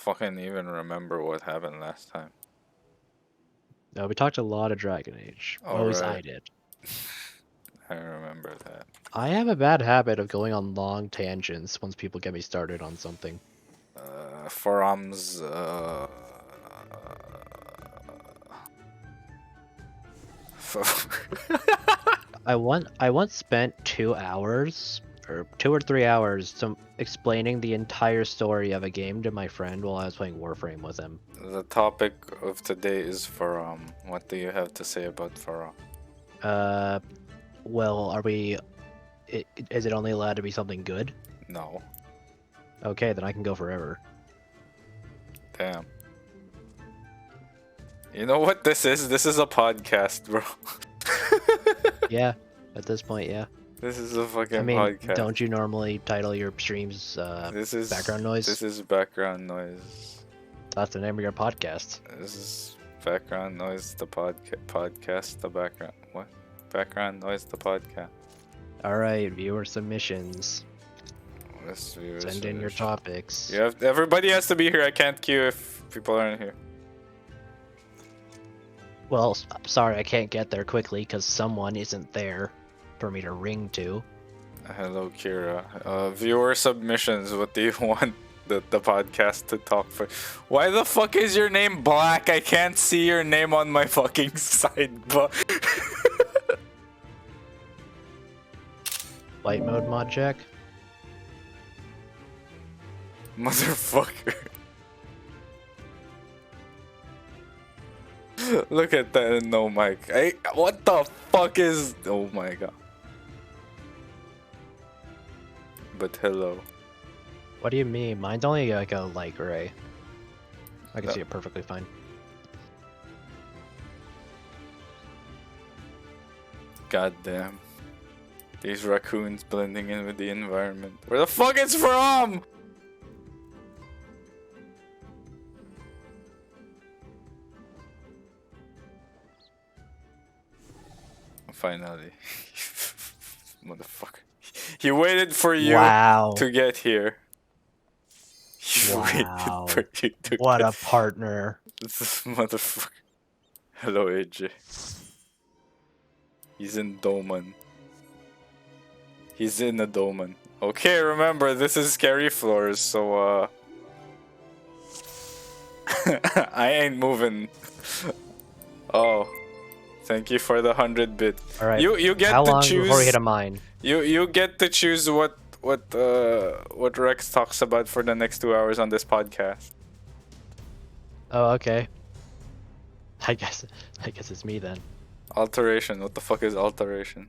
fucking even remember what happened last time. No, we talked a lot of Dragon Age. Well, at least I did. I remember that. I have a bad habit of going on long tangents once people get me started on something. Forums. I once spent 2 hours, or 2 or 3 hours, explaining the entire story of a game to my friend while I was playing Warframe with him. The topic of today is Forum. What do you have to say about Forum? Well, is it only allowed to be something good? No. Okay, then I can go forever. Damn. You know what this is? This is a podcast, bro. Yeah, at this point, yeah. This is a fucking I mean, podcast. don't you normally title your streams This is background noise? This is background noise. That's the name of your podcast. This is background noise. The podcast. The background. What? Background noise. The podcast. All right, viewer submissions. Send Send in your topics. Everybody has to be here. I can't queue if people aren't here. Well, sorry, I can't get there quickly because someone isn't there for me to ring to. Hello, Kira. Viewer submissions. What do you want the podcast to talk for? Why the fuck is your name black? I can't see your name on my fucking sidebar. Light mode mod check. Motherfucker. Look at that, no mic. Hey, what the fuck is... Oh my god. But hello. What do you mean? Mine's only like a light gray. I can see it perfectly fine. God damn. These raccoons blending in with the environment. Where the fuck is from? Finally. Motherfucker. He waited for you to get here. He waited for you to what a partner. This motherfucker. Hello, AJ. He's in Doman. He's in the Doman. Okay, remember, this is Scary Floors, so, I ain't moving. Oh. Thank you for the 100-bit. All right. You get How to long choose. before we hit a mine? You get to choose what Rex talks about for the next 2 hours on this podcast. Oh, okay. I guess it's me then. Alteration. What the fuck is alteration?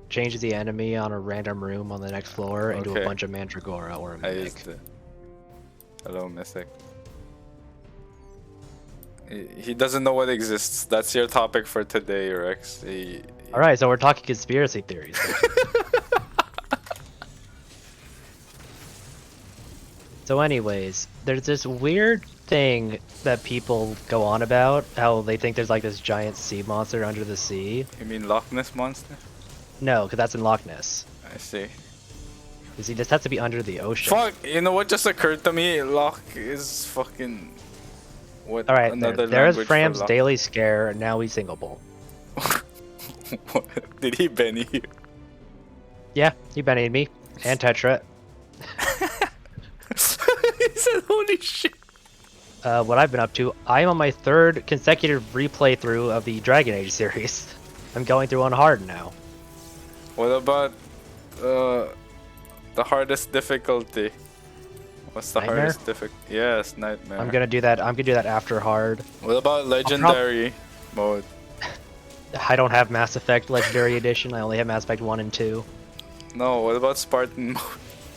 Changes the enemy on a random room on the next floor into a bunch of Mandragora or a I Mythic. used it. Hello, Mythic. He doesn't know what exists. That's your topic for today, Rex. Alright, so we're talking conspiracy theories. So anyways, there's this weird thing that people go on about, how they think there's like this giant sea monster under the sea. You mean Loch Ness Monster? No, because that's in Loch Ness. I see. You see, this has to be under the ocean. Fuck, you know what just occurred to me? Loch is fucking... What? Alright, Another there's language Fram's for daily scare, and now he's singleable. Did he Benny you? Yeah, he Bennied me. And Tetra. He said, holy shit. What I've been up to, I'm on my 3rd consecutive replay through of the Dragon Age series. I'm going through on hard now. What about the hardest difficulty? What's the Nightmare? hardest difficulty? Yes, Nightmare. I'm gonna do that after hard. What about Legendary mode? I don't have Mass Effect Legendary Edition, I only have Mass Effect 1 and 2. No, what about Spartan mode?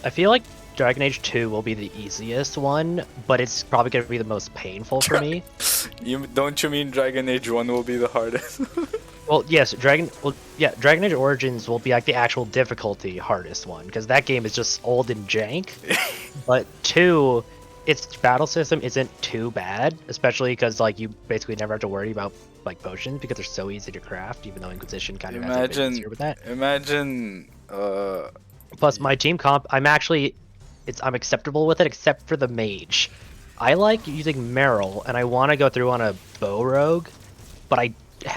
I feel like Dragon Age 2 will be the easiest one, but it's probably gonna be the most painful for me. Don't you mean Dragon Age 1 will be the hardest? Well, yes, Dragon Age Origins will be like the actual difficulty hardest one, because that game is just old and jank. But 2, its battle system isn't too bad, especially because like you basically never have to worry about like potions because they're so easy to craft, even though Inquisition kind of has a bit easier with that. Imagine Plus my team comp, I'm actually I'm acceptable with it, except for the mage. I like using Meryl, and I want to go through on a bow rogue, but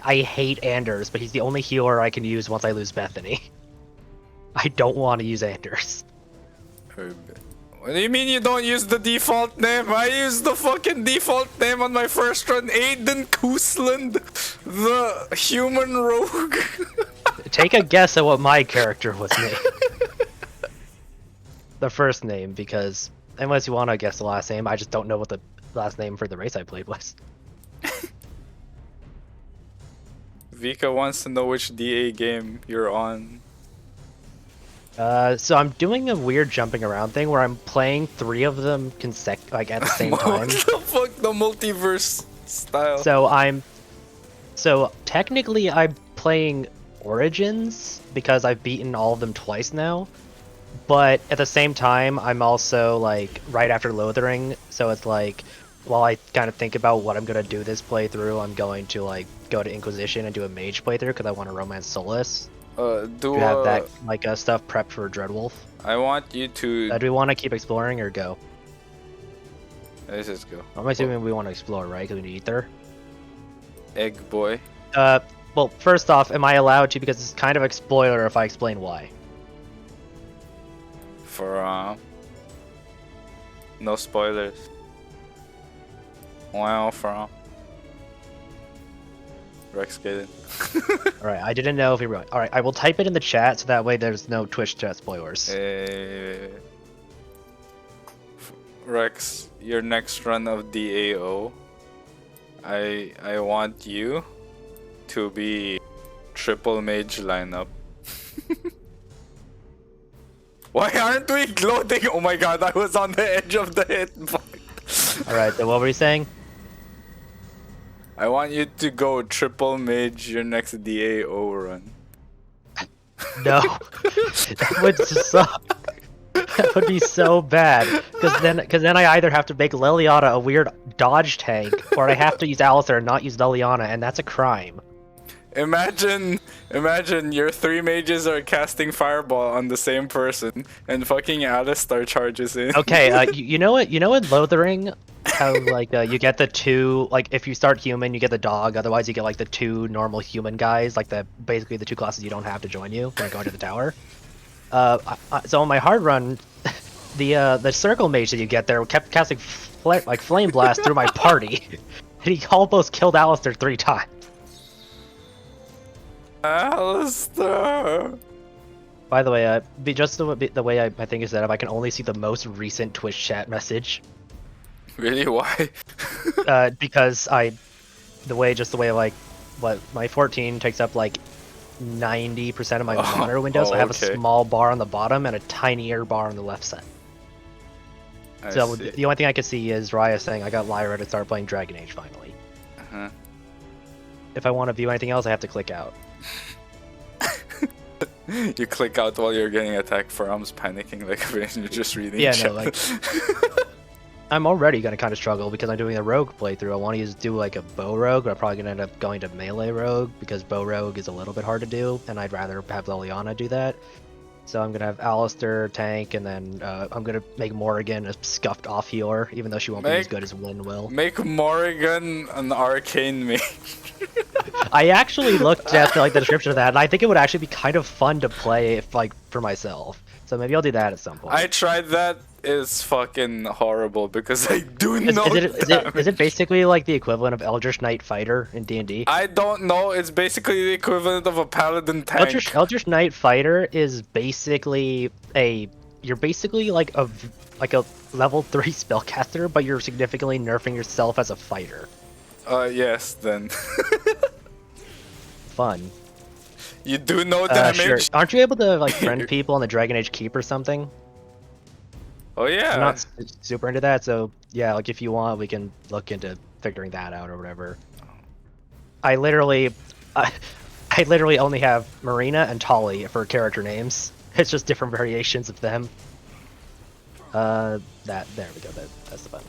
I hate Anders, but he's the only healer I can use once I lose Bethany. I don't want to use Anders. What do you mean you don't use the default name? I used the fucking default name on my first run, Aiden Koosland, the human rogue. Take a guess at what my character was named. The first name, because unless you want to guess the last name, I just don't know what the last name for the race I played was. Vika wants to know which DA game you're on. So I'm doing a weird jumping around thing where I'm playing 3 of them at the same time. What the fuck, the multiverse style? So technically I'm playing Origins because I've beaten all of them twice now. But at the same time, I'm also like right after Lothering, so it's like while I kind of think about what I'm gonna do this playthrough, I'm going to like go to Inquisition and do a mage playthrough because I want to romance Solus. Do you have that like stuff prepped for Dreadwolf? I want you to. Do we want to keep exploring or go? Let's just go. I'm assuming we want to explore, right? Because we need Ether. Egg boy. Well, first off, am I allowed to? Because it's kind of a spoiler if I explain why. For no spoilers. Wow, from Rex get it. Alright, I didn't know if we were. Alright, I will type it in the chat so that way there's no Twitch chat spoilers. Rex, your next run of DAO, I want you to be triple mage lineup. Why aren't we gloating? Oh my god, I was on the edge of the hit. Alright, so what were you saying? I want you to go triple mage your next DAO run. No. That would suck. That would be so bad. Because then I either have to make Liliana a weird dodge tank, or I have to use Alistair and not use Liliana, and that's a crime. Imagine your 3 mages are casting fireball on the same person, and fucking Alistair charges in. Okay, you know what? You know in Lothering, how like you get the 2 like if you start human, you get the dog. Otherwise, you get like the 2 normal human guys, like basically the 2 classes you don't have to join you when you go into the tower. So on my hard run, the circle mage that you get there kept casting flame blast through my party, and he almost killed Alistair 3 times. Alistair. By the way, just the way I think is that if I can only see the most recent Twitch chat message. Really? Why? Because the way like what my 14 takes up like 90% of my monitor window, so I have a small bar on the bottom and a tinier bar on the left side. So the only thing I can see is Raya saying I got Lyra to start playing Dragon Age finally. If I want to view anything else, I have to click out. You click out while you're getting attacked for arms, panicking like you're just reading. Yeah, chat. no, like I'm already gonna kind of struggle because I'm doing a rogue playthrough. I want to do like a bow rogue, but I'm probably gonna end up going to melee rogue because bow rogue is a little bit hard to do, and I'd rather have Liliana do that. So I'm gonna have Alistair tank, and then I'm gonna make Morrigan a scuffed off healer, even though she won't be as good as Lynn will. Make Morrigan an arcane mage. I actually looked at the description of that, and I think it would actually be kind of fun to play if for myself. So maybe I'll do that at some point. I tried that. It's fucking horrible because I do know. Is it basically like the equivalent of Eldritch Knight Fighter in D&D? I don't know. It's basically the equivalent of a paladin tank. Eldritch Knight Fighter is basically you're basically like a level 3 spellcaster, but you're significantly nerfing yourself as a fighter. Yes, then. Fun. You do know damage. Sure. Aren't you able to like friend people on the Dragon Age Keep or something? Oh yeah. I'm not super into that, so yeah, like if you want, we can look into figuring that out or whatever. I literally only have Marina and Tali for character names. It's just different variations of them. There we go. That's the button.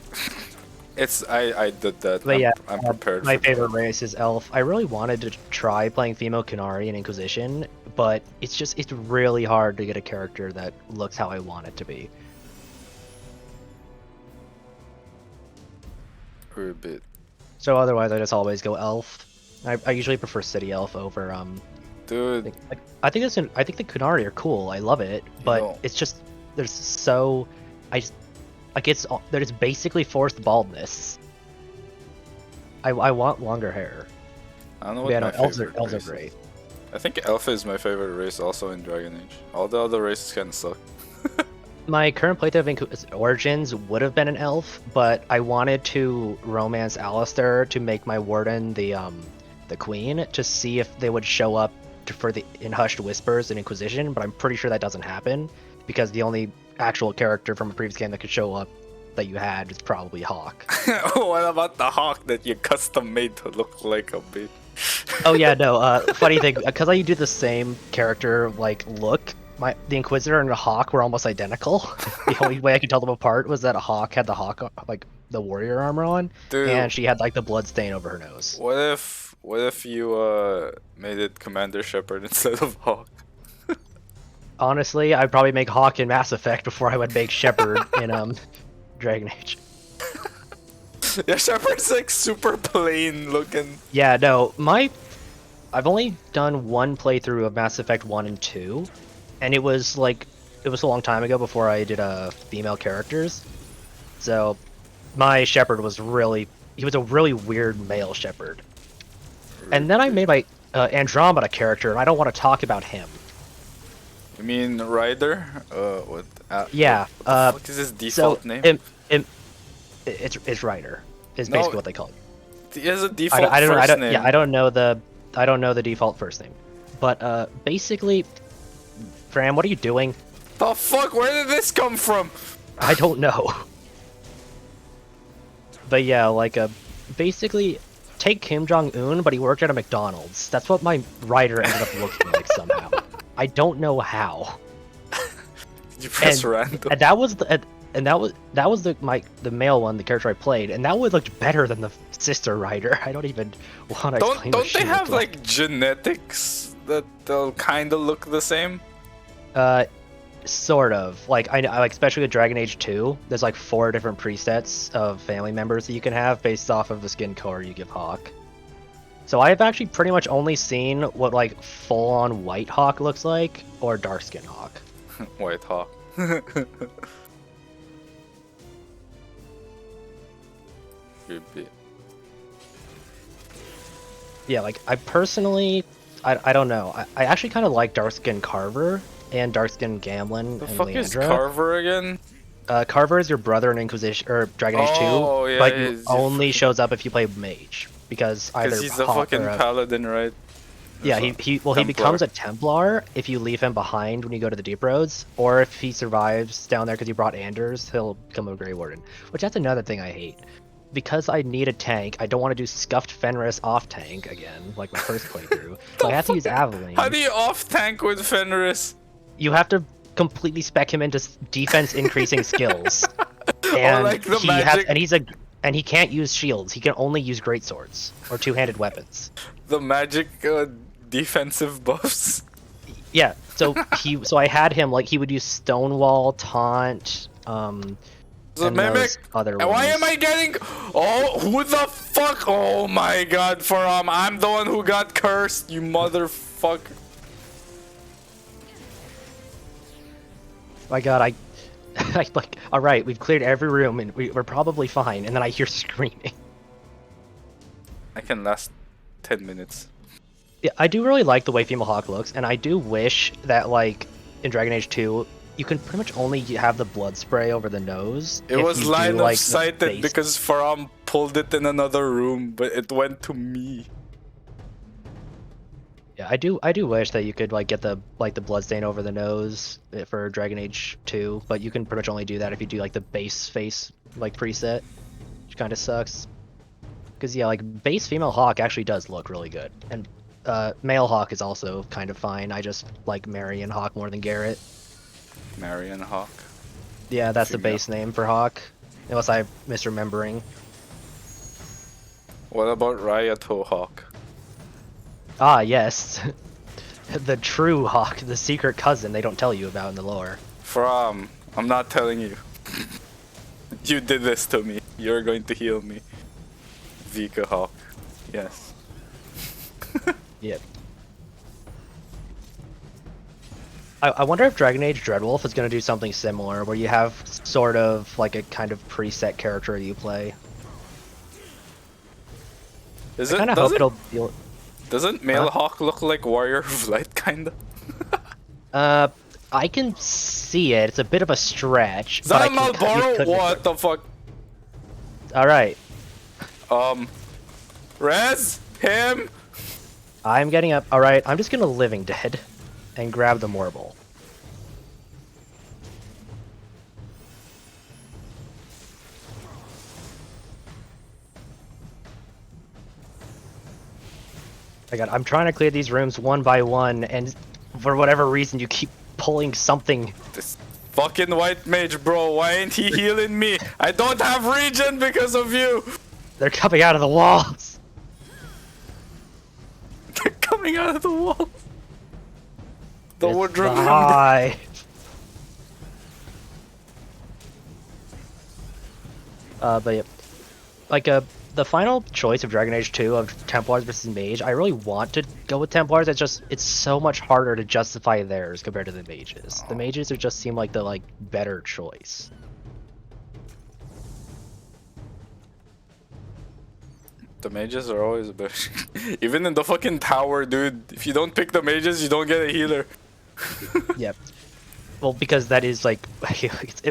I did that. But yeah, I'm prepared. My favorite race is Elf. I really wanted to try playing female Qunari in Inquisition, but it's really hard to get a character that looks how I want it to be. a bit. So otherwise, I just always go elf. I usually prefer city elf over Dude, like I think I think the Kunari are cool. I love it, but know- it's just there's so I just like there's basically forced baldness. I want longer hair. I don't know what Yeah, my no, elves favorite are race great. is. I think Elf is my favorite race also in Dragon Age. All the other races kind of suck. My current playthrough of Origins would have been an elf, but I wanted to romance Alistair to make my warden the queen to see if they would show up in Hushed Whispers and Inquisition, but I'm pretty sure that doesn't happen because the only actual character from a previous game that could show up that you had is probably Hawk. What about the hawk that you custom made to look like a bitch? Oh yeah, no. Funny thing, because I do the same character like look. The Inquisitor and the Hawk were almost identical. The only way I could tell them apart was that a Hawk had the like the warrior armor on, Dude, and she had like the blood stain over her nose. what if you made it Commander Shepard instead of Hawk? Honestly, I'd probably make Hawk in Mass Effect before I would make Shepard in Dragon Age. Yeah, Shepard's like super plain looking. Yeah, no, I've only done one playthrough of Mass Effect 1 and 2, and it was a long time ago before I did female characters. So my Shepard was he was a really weird male Shepard. And then I made my Andromeda character, and I don't want to talk about him. You mean Ryder? What? Yeah. What the fuck is his default name? It's Ryder. Is No, basically what they call it. He has a default first name. Yeah, I don't know the default first name. But basically, Fran, what are you doing? The fuck? Where did this come from? I don't know. But yeah, like basically take Kim Jong Un, but he worked at a McDonald's. That's what my writer ended up looking like somehow. I don't know how. Did you press random? And that was the male one, the character I played, and that would look better than the sister writer. I don't even want to explain. Don't they have like genetics that they'll kind of look the same? Sort of. Like I like, especially with Dragon Age 2, there's like 4 different presets of family members that you can have based off of the skin color you give Hawk. So I have actually pretty much only seen what like full-on white Hawk looks like, or dark skin Hawk. White Hawk. Creepy. Yeah, like I personally, I don't know. I actually kind of like dark skin Carver and dark skin Gamlin The and fuck Leandra. is Carver again? Carver is your brother in Inquisition or Dragon Age 2, Yeah, but he only shows up if you play Mage because either he's a Hawk fucking or paladin, right? yeah, he Templar. becomes a Templar if you leave him behind when you go to the Deep Roads, or if he survives down there because you brought Anders, he'll become a Grey Warden. Which that's another thing I hate. Because I need a tank, I don't want to do Scuffed Fenris off tank again, like my first playthrough. So I have to use Aveline. How do you off tank with Fenris? You have to completely spec him into defense increasing skills. And like the magic... and he can't use shields. He can only use greatswords or two-handed weapons. The magic defensive buffs. Yeah, so I had him like he would use Stonewall, Taunt, The and mimic. those other And why ones. am I getting? Oh, who the fuck? Oh my god! I'm the one who got cursed. You motherfucker. My god, I like, alright, we've cleared every room and we're probably fine, and then I hear screaming. I can last 10 minutes. Yeah, I do really like the way Female Hawk looks, and I do wish that, like, in Dragon Age 2, you can pretty much only have the blood spray over the nose. It if was you do, line like, of the sighted base. because Faram pulled it in another room, but it went to me. Yeah, I do wish that you could, like, get the blood stain over the nose for Dragon Age 2, but you can pretty much only do that if you do, like, the base face, like, preset, which kind of sucks. Because, yeah, like, base Female Hawk actually does look really good, and Male Hawk is also kind of fine. I just like Marion Hawk more than Garrett. Marion Hawk. Yeah, that's the Female. base name for Hawk, unless I'm misremembering. What about Riot Hawk? Ah, yes. The true Hawk, the secret cousin they don't tell you about in the lore. From, I'm not telling you. You did this to me. You're going to heal me. Vika Hawk. Yes. Yep. I wonder if Dragon Age Dreadwolf is going to do something similar, where you have sort of like a kind of preset character you play. I kind of hope it'll feel. Doesn't Male Hawk look like Warrior of Light, kinda? I can see it. It's a bit of a stretch. But Malboro? What the fuck? Alright. Res? Him? I'm getting up. Alright, I'm just gonna Living Dead and grab the Morble. My god, I'm trying to clear these rooms one by one, and for whatever reason you keep pulling something. This fucking white mage, bro, why ain't he healing me? I don't have regen because of you! They're coming out of the walls! They're coming out of the walls! The wardrobe. Hi. But yeah, like the final choice of Dragon Age 2 of Templars versus Mage, I really want to go with Templars. It's so much harder to justify theirs compared to the Mages. The Mages just seem like the better choice. The mages are always better. Even in the fucking tower, dude. If you don't pick the mages, you don't get a healer. Yep. Well, because that is like,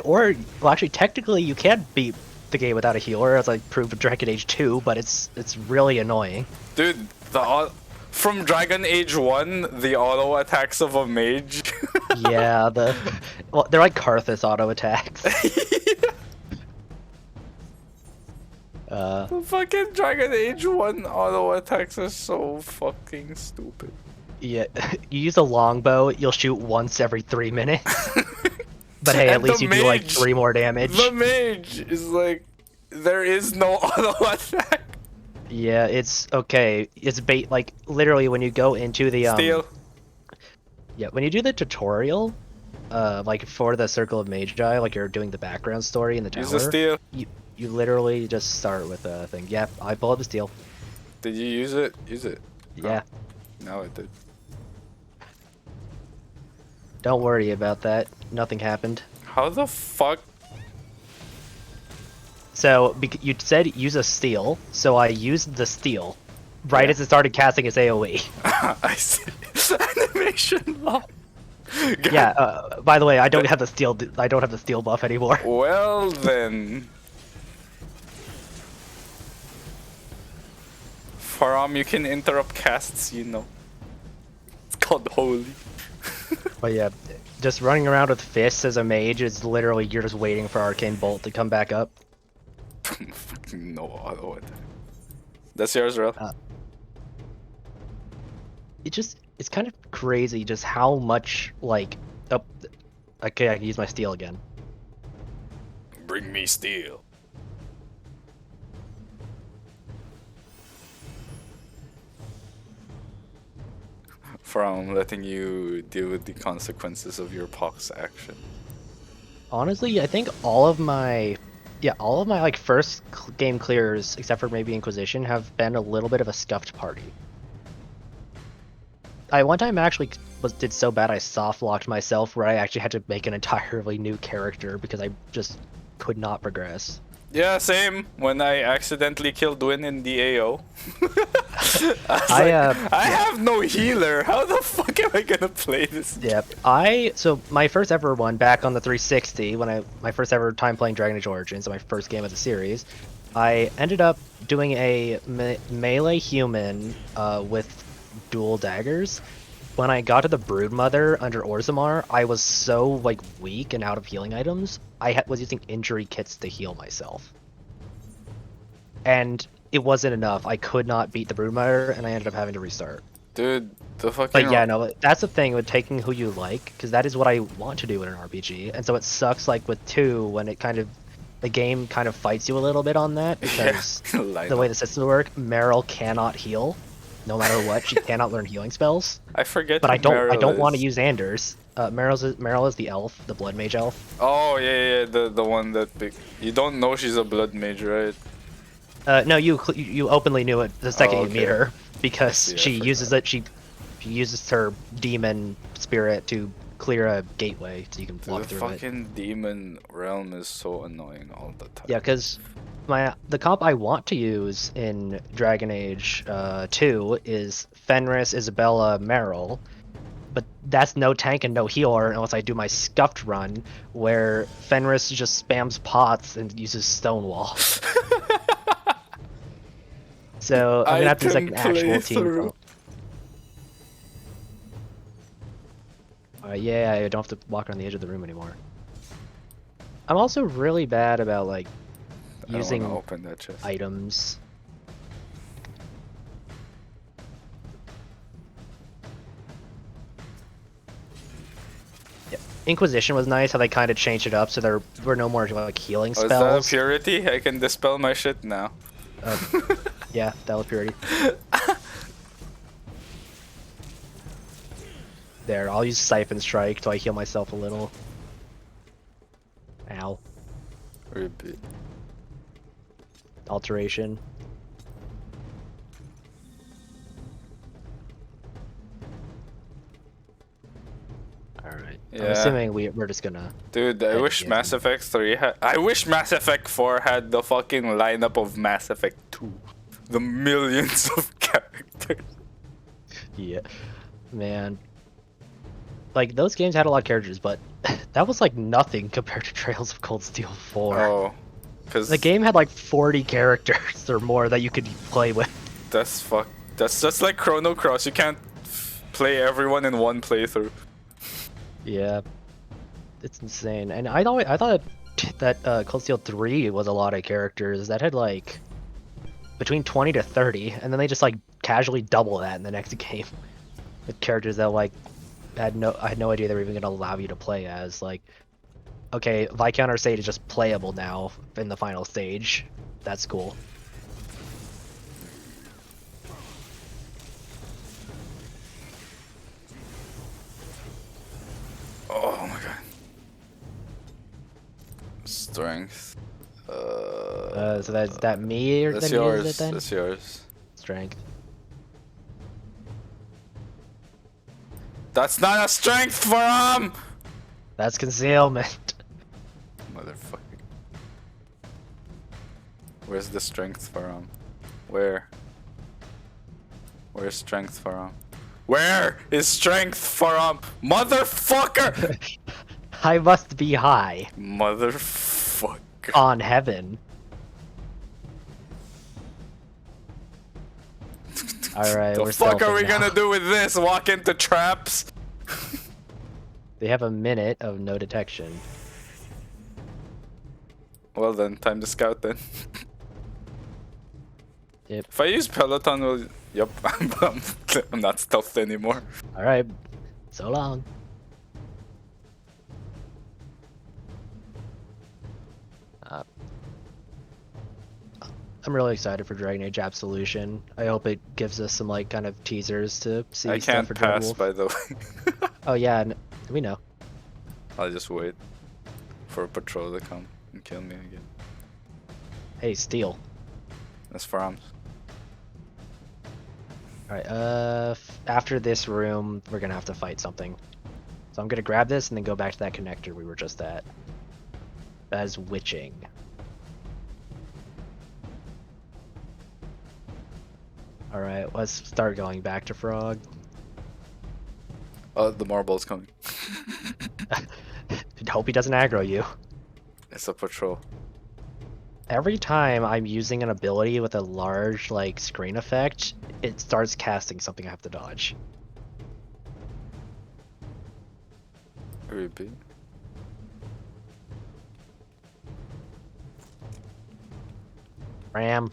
or well, actually, technically, you can beat the game without a healer, as I proved with Dragon Age 2, but it's really annoying. Dude, from Dragon Age 1, the auto attacks of a mage. Yeah, well, they're like Karthus auto attacks. The fucking Dragon Age 1 auto attacks are so fucking stupid. Yeah, you use a longbow, you'll shoot once every 3 minutes. But hey, at least you do like 3 more damage. The mage is like, there is no auto attack. Yeah, it's okay. It's bait, like literally when you go into the Steal. Yeah, when you do the tutorial, like for the Circle of Magi, like you're doing the background story in the tower. Use a steal. You literally just start with a thing. Yeah, I pull up a steal. Did you use it? Use it. Yeah. Oh, no, it did. Don't worry about that. Nothing happened. How the fuck? So, you said use a steal, so I used the steal right as it started casting its AoE. I see. Animation lock. Yeah, by the way, I don't have the steal buff anymore. Well then. Faram, you can interrupt casts, you know. It's called holy. But yeah, just running around with fists as a mage is literally, you're just waiting for Arcane Bolt to come back up. Fucking no auto attack. That's yours, Rel? It's kind of crazy just how much, like, oh, okay, I can use my steal again. Bring me steel. From letting you deal with the consequences of your pox action. Honestly, I think all of my like first game clears, except for maybe Inquisition, have been a little bit of a scuffed party. I one time actually did so bad I soft locked myself, where I actually had to make an entirely new character because I just could not progress. Yeah, same. When I accidentally killed Win in the AO. I have no healer. How the fuck am I gonna play this? Yep. So my first ever one back on the 360, my first ever time playing Dragon Age Origins, my first game of the series, I ended up doing a melee human with dual daggers. When I got to the Broodmother under Orzammar, I was so like weak and out of healing items, I was using injury kits to heal myself. And it wasn't enough. I could not beat the Broodmother, and I ended up having to restart. Dude, the fucking... But yeah, no, that's the thing with taking who you like, because that is what I want to do in an RPG. And so it sucks, like with 2, when the game kind of fights you a little bit on that, because the way the systems work, Meryl cannot heal. No matter what, she cannot learn healing spells. I forget. But I don't want to use Anders. Meryl is the elf, the blood mage elf. Oh yeah, the one that big. You don't know she's a blood mage, right? No, you openly knew it the second Oh, you meet okay. her because see, I she uses forgot. it. She uses her demon spirit to clear a gateway so you can Dude, walk the through it. fucking demon realm is so annoying all the Yeah, time. because the comp I want to use in Dragon Age 2 is Fenris, Isabella, Meryl, but that's no tank and no healer unless I do my scuffed run where Fenris just spams pots and uses Stonewall. So I'm gonna I have to use like can an actual play team through. comp. Yeah, I don't have to walk on the edge of the room anymore. I'm also really bad about like I don't want to using open that chest. items. Yeah. Inquisition was nice how they kind of changed it up so there were no more like healing Oh, is that a spells. purity? I can dispel my shit now. Uh, yeah, that was purity. There, I'll use Siphon Strike till I heal myself a little. Ow. Repeat. Alteration. Alright. I'm Yeah. assuming we're just gonna... Dude, I head wish again. Mass Effect 3 had. I wish Mass Effect 4 had the fucking lineup of Mass Effect 2. The millions of characters. Yeah. Man. Like, those games had a lot of characters, but that was like nothing compared to Trails of Cold Steel 4. Oh. The Because game had like 40 characters or more that you could play with. that's fuck. That's just like Chrono Cross. You can't play everyone in one playthrough. Yeah. It's insane. And I thought that Cold Steel 3 was a lot of characters that had like between 20 to 30, and then they just like casually double that in the next game with characters that like I had no idea they were even gonna allow you to play as. Like, okay, Viscount Arcade is just playable now in the final stage. That's cool. Oh my god. Strength. So that's that me or That's that uses it yours. then? That's yours. Strength. That's not a strength for That's concealment. Motherfucker. Where's the strength for Where? Where's strength for Where is strength for Motherfucker! I must be high Motherfucker. on heaven. Alright, The we're fuck are we stealthing now. gonna do with this? Walk into traps? They have a minute of no detection. Well then, time to scout then. Yep. If I use Peloton, will... Yup, I'm not stealthed anymore. Alright. So long. I'm really excited for Dragon Age Absolution. I hope it gives us some like kind of teasers to see I stuff can't for pass, Dreadwolf. by the way. Oh yeah, we know. I'll just wait for a patrol to come and kill me again. Hey, steal. That's for arms. Alright, after this room, we're gonna have to fight something. So I'm gonna grab this and then go back to that connector we were just at. As witching. Alright, let's start going back to Frog. Oh, the marble's coming. Hope he doesn't aggro you. It's a patrol. Every time I'm using an ability with a large, like, screen effect, it starts casting something I have to dodge. Repeat. Ram.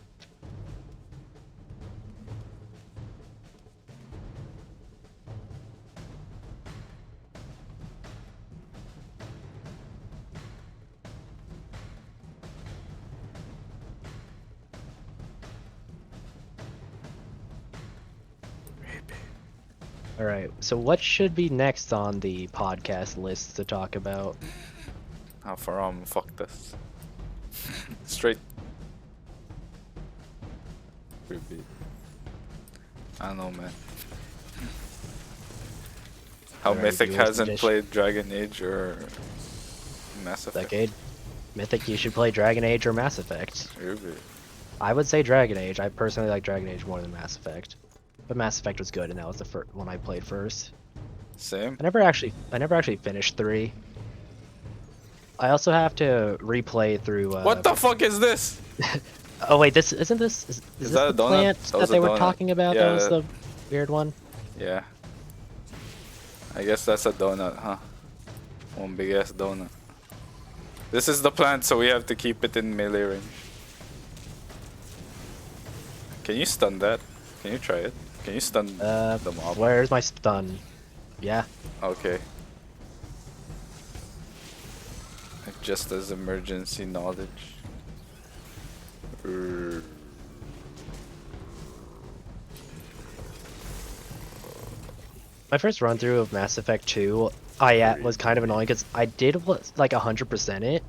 Alright, so what should be next on the podcast list to talk about? Ah, for fuck this. Straight. Repeat. I don't know, man. How Alright, Mythic viewers hasn't edition. played Dragon Age or Mass Effect. Decade. Mythic, you should play Dragon Age or Mass Effect. Repeat. I would say Dragon Age. I personally like Dragon Age more than Mass Effect. But Mass Effect was good, and that was the first one I played first. Same. I never actually finished 3. I also have to replay through. What the fuck is this? Oh wait, this isn't this is this that a the donut? plant That that was a they were donut. talking about? Yeah, That was that- the weird one. Yeah. I guess that's a donut, huh? One big ass donut. This is the plant, so we have to keep it in melee range. Can you stun that? Can you try it? Can you stun the mob? Where's my stun? Yeah. Okay. Just as emergency knowledge. My first run through of Mass Effect 2, I was kind of annoying because I did like 100% it,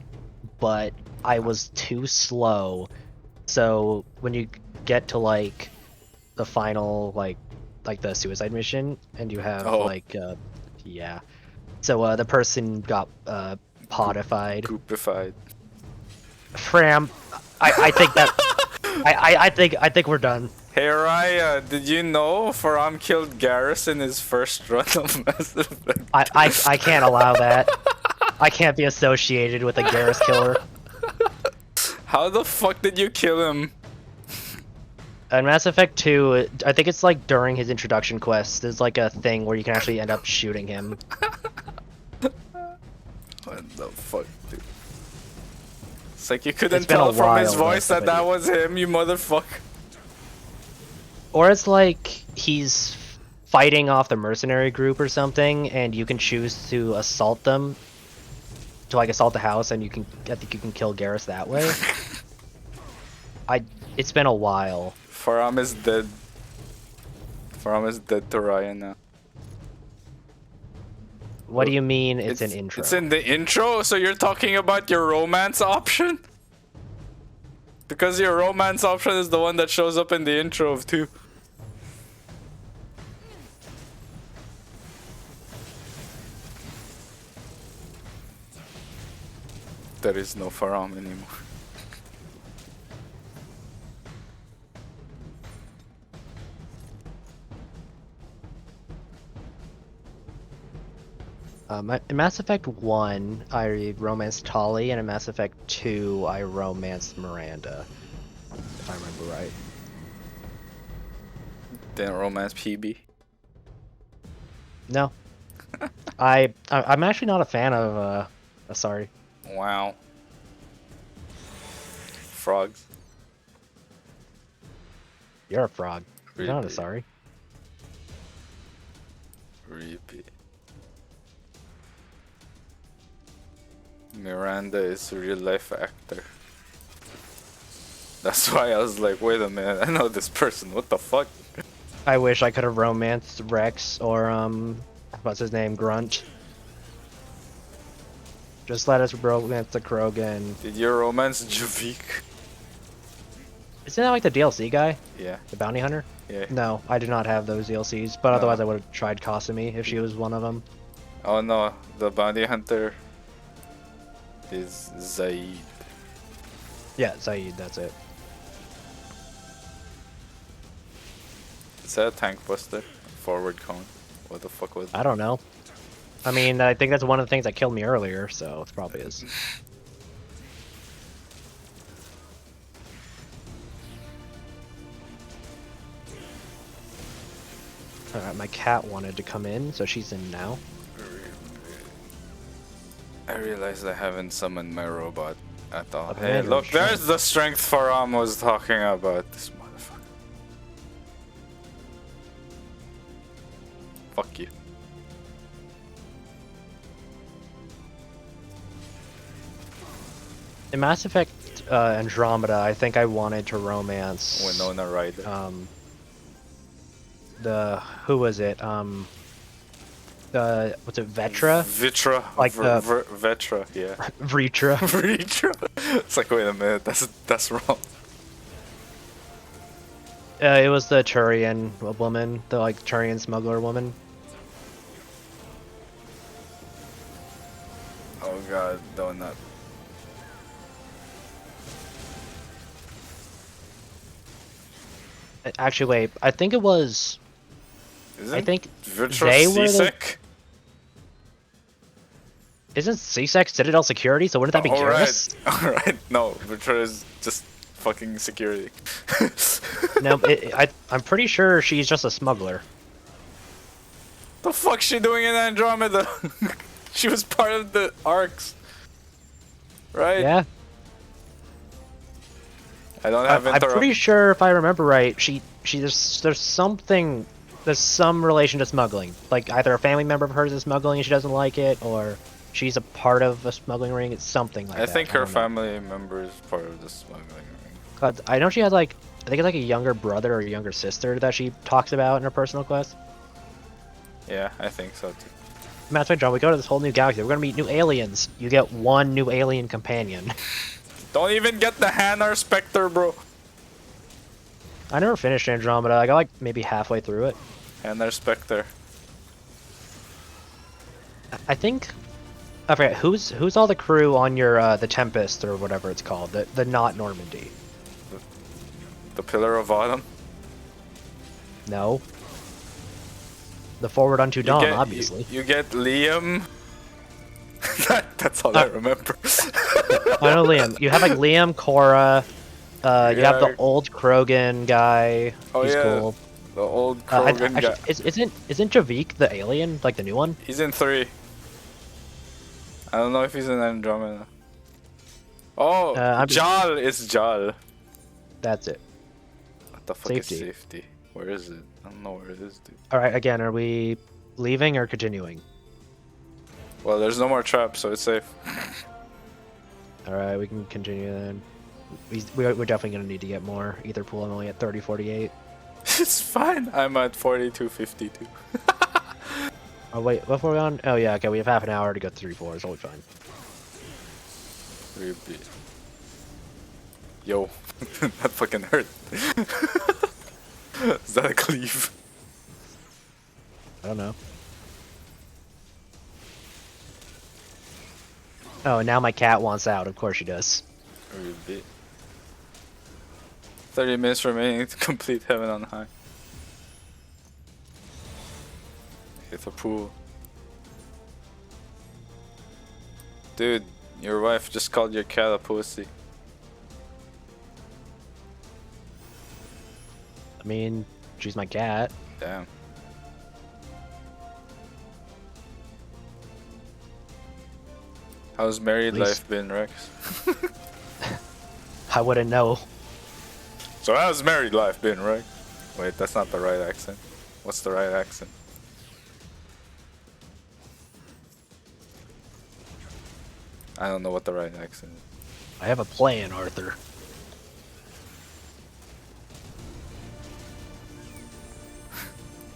but I was too slow. So when you get to like the final like the suicide mission and you have yeah. So the person got podified. Goopified. Fram, I think that I think we're done. Hey Raya, did you know Faram killed Garrus in his first run of Mass Effect? I can't allow that. I can't be associated with a Garrus killer. How the fuck did you kill him? In Mass Effect 2, I think it's like during his introduction quest, there's like a thing where you can actually end up shooting him. What the fuck, dude? It's like you couldn't It's been a tell from his while, voice but- that was him, you motherfucker. Or it's like he's fighting off the mercenary group or something, and you can choose to assault them, to like assault the house, and I think you can kill Garrus that way. It's been a while. Faram is dead. Faram is dead to Raya now. What do you mean it's an intro? It's in the intro, so you're talking about your romance option? Because your romance option is the one that shows up in the intro of 2. There is no Faram anymore. In Mass Effect 1, I romanced Tali, and in Mass Effect 2, I romanced Miranda. If I remember right. Didn't romance PB. No. I'm actually not a fan of, sorry. Wow. Frogs. You're a frog. You're not a Repeat. sorry. Repeat. Miranda is a real life actor. That's why I was like, wait a minute, I know this person, what the fuck? I wish I could have romanced Rex or, what's his name? Grunt. Just let us romance the Krogan. Did you romance Javik? Isn't that like the DLC guy? Yeah, The bounty hunter? yeah. No, I did not have those DLCs, but No. otherwise I would have tried Kasumi if she was one of them. Oh no, the bounty hunter is Zaid. Yeah, Zaid, that's it. Is that a tank buster? Forward cone? What the fuck was I don't know. I mean, I think that's one of the things that killed me earlier, so it probably is. Alright, my cat wanted to come in, so she's in now. I realized I haven't summoned my robot at all. Okay, Hey, you're look, sure. there's the strength Faram was talking about. This motherfucker. Fuck you. In Mass Effect Andromeda, I think I wanted to romance Winona Ryder. who was it? What's it, Vetra? Vitra. Like the- Vetra, yeah. Vritra. Vitra. It's like, wait a minute, that's wrong. It was the Turian woman, the like Turian smuggler woman. Oh god, donut. Actually, wait. I think it was. Isn't I think Virtual they were the. Seasick? Isn't CSEC Citadel Security? So wouldn't that be Garrus? Alright. No, Virtual is just fucking security. No, I'm pretty sure she's just a smuggler. The fuck's she doing in Andromeda? She was part of the arcs. Right? Yeah. I don't have I'm pretty sure if I remember right, there's something, there's some relation to smuggling. Like either a family member of hers is smuggling and she doesn't like it, or she's a part of a smuggling ring. It's something like that. I think her family member is part of the smuggling ring. I know she has like, I think it's like a younger brother or a younger sister that she talks about in her personal quest. Yeah, I think so too. That's right, John. We go to this whole new galaxy. We're gonna meet new aliens. You get one new alien companion. Don't even get the Hanar Spectre, bro. I never finished Andromeda. I got like maybe halfway through it. Hanar Spectre. I think I forget who's all the crew on your the Tempest or whatever it's called. The not Normandy. The Pillar of Autumn. No. The Forward Unto Dawn, obviously. You get Liam. That's all I remember. I know Liam. You have like Liam, Korra. You have the old Krogan guy. Oh He's yeah, cool. the old Krogan guy. Isn't Javik the alien, like the new one? He's in 3. I don't know if he's in Andromeda. Oh, Jal is Jal. That's it. What the fuck is safety? Where is it? I don't know where it is, dude. Alright, again, are we leaving or continuing? Well, there's no more traps, so it's safe. Alright, we can continue then. We're definitely going to need to get more. Ether pool, I'm only at 3048. It's fine. I'm at 4252. Oh, wait, what were we on? Oh, yeah, okay, we have half an hour to go 3-4. It's totally fine. 3B. Yo, that fucking hurt. Is that a cleave? I don't know. Oh, and now my cat wants out. Of course she does. 3B. 30 minutes remaining to complete Heaven on High. Hit a pool. Dude, your wife just called your cat a pussy. I mean, she's my cat. Damn. How's married life been, Rex? I wouldn't know. So how's married life been, Rex? Wait, that's not the right accent. What's the right accent? I don't know what the right accent is. I have a plan, Arthur.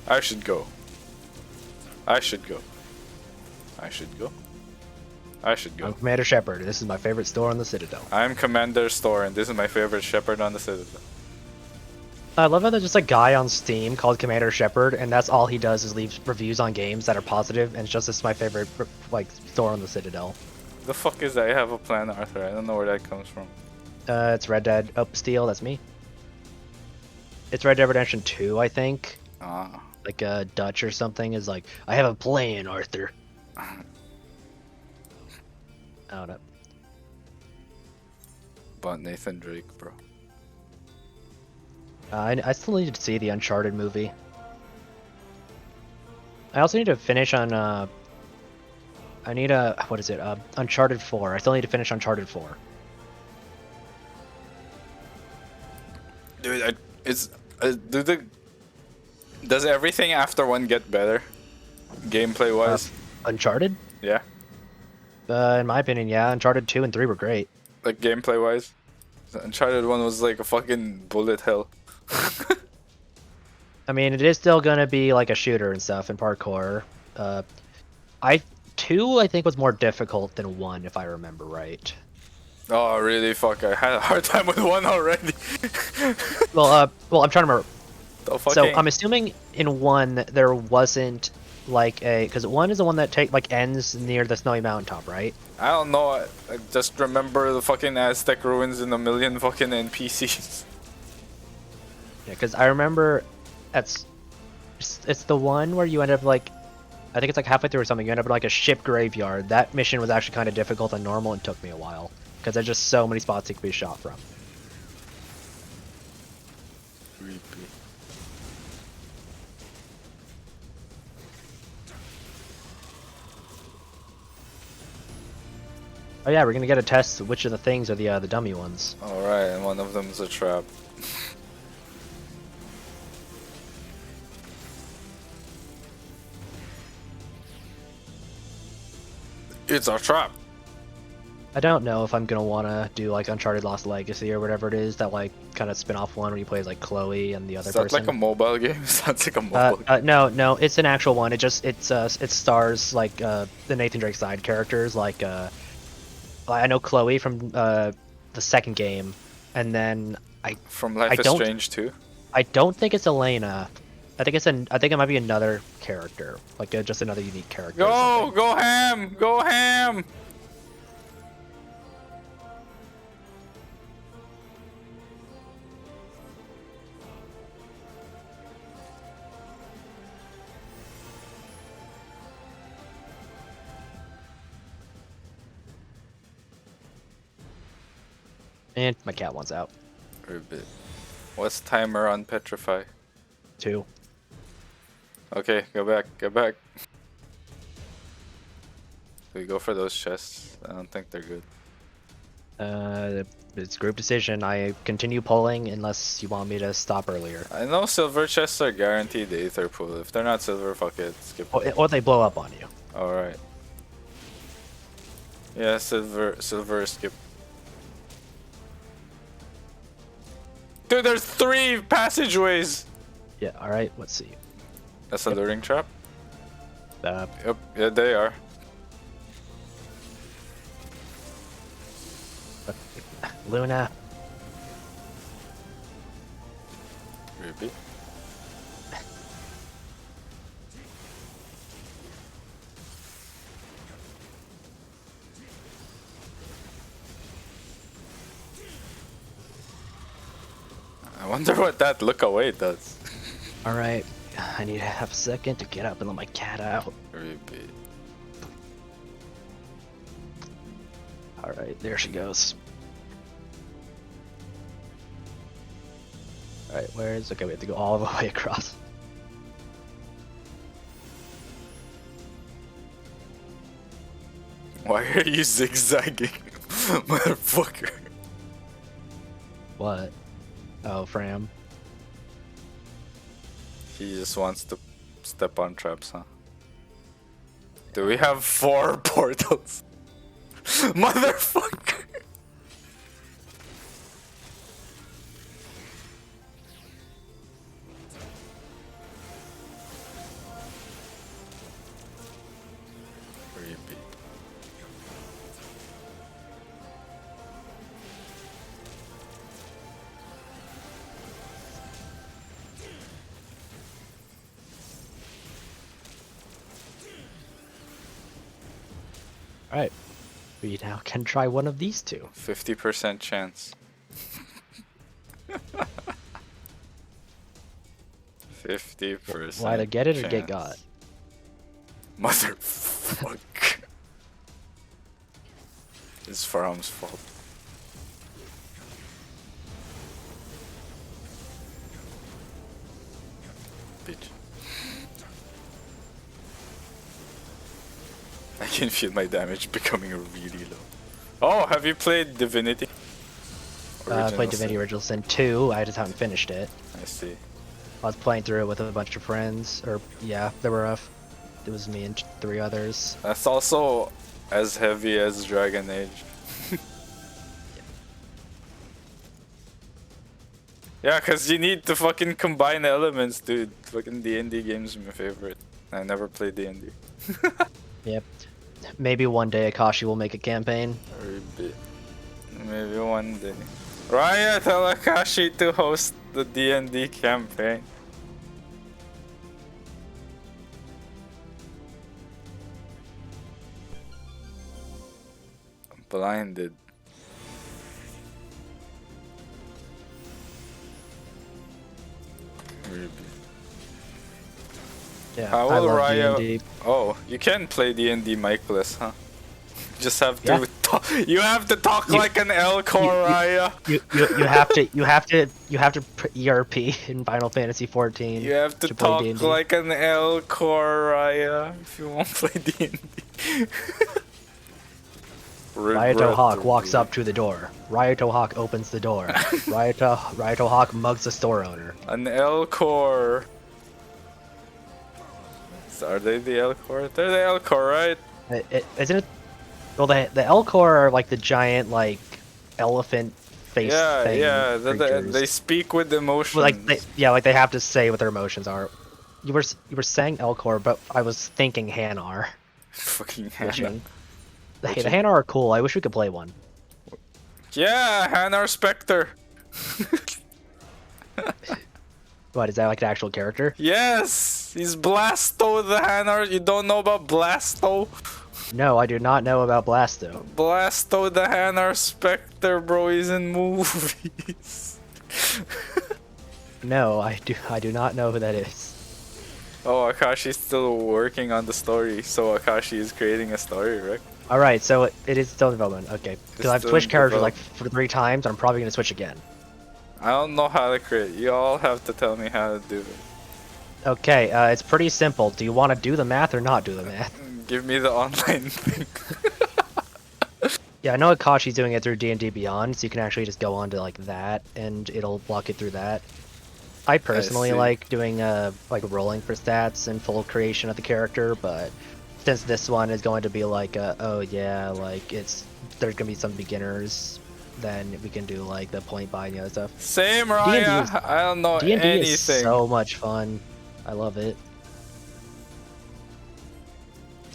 I should go. I should go. I should go. I should go. I'm Commander Shepard. This is my favorite store on the Citadel. I'm Commander Store, and this is my favorite Shepard on the Citadel. I love how there's just a guy on Steam called Commander Shepard, and that's all he does is leave reviews on games that are positive, and it's just it's my favorite like store on the Citadel. The fuck is that? I have a plan, Arthur. I don't know where that comes from. It's Red Dead. Oh, Steel, that's me. It's Red Dead Redemption 2, I think. Ah. Like Dutch or something is like, I have a plan, Arthur. I don't know. But Nathan Drake, bro. I still need to see the Uncharted movie. I also need to finish on I need what is it? Uncharted 4. I still need to finish Uncharted 4. Dude, does everything after 1 get better? Gameplay wise? Uncharted? Yeah. In my opinion, yeah. Uncharted 2 and 3 were great. Like gameplay wise? Uncharted 1 was like a fucking bullet hell. I mean, it is still gonna be like a shooter and stuff and parkour. 2 I think was more difficult than 1 if I remember right. Oh really? Fuck! I had a hard time with 1 already. Well, I'm trying to remember. The So fucking... I'm assuming in 1 there wasn't like a, because 1 is the one that ends near the snowy mountaintop, right? I don't know. I just remember the fucking Aztec ruins and a million fucking NPCs. Yeah, because I remember it's the one where you end up like, I think it's like halfway through or something. You end up in like a ship graveyard. That mission was actually kind of difficult on normal and took me a while because there's just so many spots you could be shot from. Creepy. Oh yeah, we're gonna get a test which of the things are the dummy ones. Alright, and one of them's a trap. It's a trap! I don't know if I'm gonna wanna do like Uncharted Lost Legacy or whatever it is, that like kind of spin-off one where you play as like Chloe and the other Is that person. like a mobile game? Sounds like a mobile game. No, it's an actual one. It stars like the Nathan Drake side characters. Like I know Chloe from the second game, and then From Life I is don't Strange 2? I don't think it's Elena. I think it might be another character, like just another unique character. Go! Go ham! Go ham! And my cat wants out. Ribbit. What's timer on Petrify? 2. Okay, go back, get back. Do we go for those chests? I don't think they're good. It's group decision. I continue pulling unless you want me to stop earlier. I know silver chests are guaranteed the Aether pool. If they're not silver, fuck it, skip it. Or they blow up on you. Alright. Yeah, silver, skip. Dude, there's 3 passageways! Yeah, alright, let's see. That's a luring trap? Uh, Yep, yeah, they are. Luna. Ruby. I wonder what that look away does. Alright, I need to have a second to get up and let my cat out. Ruby. Alright, there she goes. Alright, where is... Okay, we have to go all the way across. Why are you zigzagging, motherfucker? What? Oh, Fram. He just wants to step on traps, huh? Do we have 4 portals? Motherfucker! Creepy. Alright. We now can try one of these two. 50% chance. 50%. Will either get it or get got. Motherfuck. It's Farham's fault. Bitch. I can feel my damage becoming really low. Oh, have you played Divinity? I played Divinity Original Sin 2, I just haven't finished it. I see. I was playing through it with a bunch of friends, or yeah, there were it was me and 3 others. That's also as heavy as Dragon Age. Yeah, cause you need to fucking combine elements, dude. Fucking D&D games are my favorite. I never played D&D. Yep. Maybe one day Akashi will make a campaign. Maybe one day. Raya, tell Akashi to host the D&D campaign. Blinded. Ruby. Yeah, How I will love Raya? D&D. Oh, you can play D&D mic-less, huh? Just have to Yeah. talk. You have to talk like an L-core, Raya. You have to ERP in Final Fantasy 14 You have to play talk D&D. like an L-core, Raya, if you want to play D&D. Ryato Hawk walks up to the door. Ryato Hawk opens the door. Ryato Hawk mugs the store owner. An L-core. So are they the L-core? They're the L-core, right? Isn't it? Well, the L-Core are like the giant like elephant face thing. Yeah. Creatures. They speak with emotions. Well, like they have to say what their emotions are. You were saying L-Core, but I was thinking Hanar. Fucking Hannah. Witching. Hey, the Hanar are cool. I wish we could play one. Yeah, Hanar Spectre. What, is that like an actual character? Yes, he's Blasto the Hanar. You don't know about Blasto? No, I do not know about Blasto. Blasto the Hanar Spectre, bro. He's in movies. No, I do not know who that is. Oh, Akashi's still working on the story, so Akashi is creating a story, right? Alright, so it is still in development. Okay. Because I've switched characters like 3 times, and I'm probably going to switch again. I don't know how to create. You all have to tell me how to do it. Okay, it's pretty simple. Do you want to do the math or not do the math? Give me the online thing. Yeah, I know Akashi's doing it through D&D Beyond, so you can actually just go on to like that, and it'll block it through that. I personally like doing like rolling for stats and full creation of the character, but since this one is going to be like oh yeah, like there's gonna be some beginners, then we can do like the point buy and the other stuff. Same, Raya. I don't know D&D anything. is so much fun. I love it.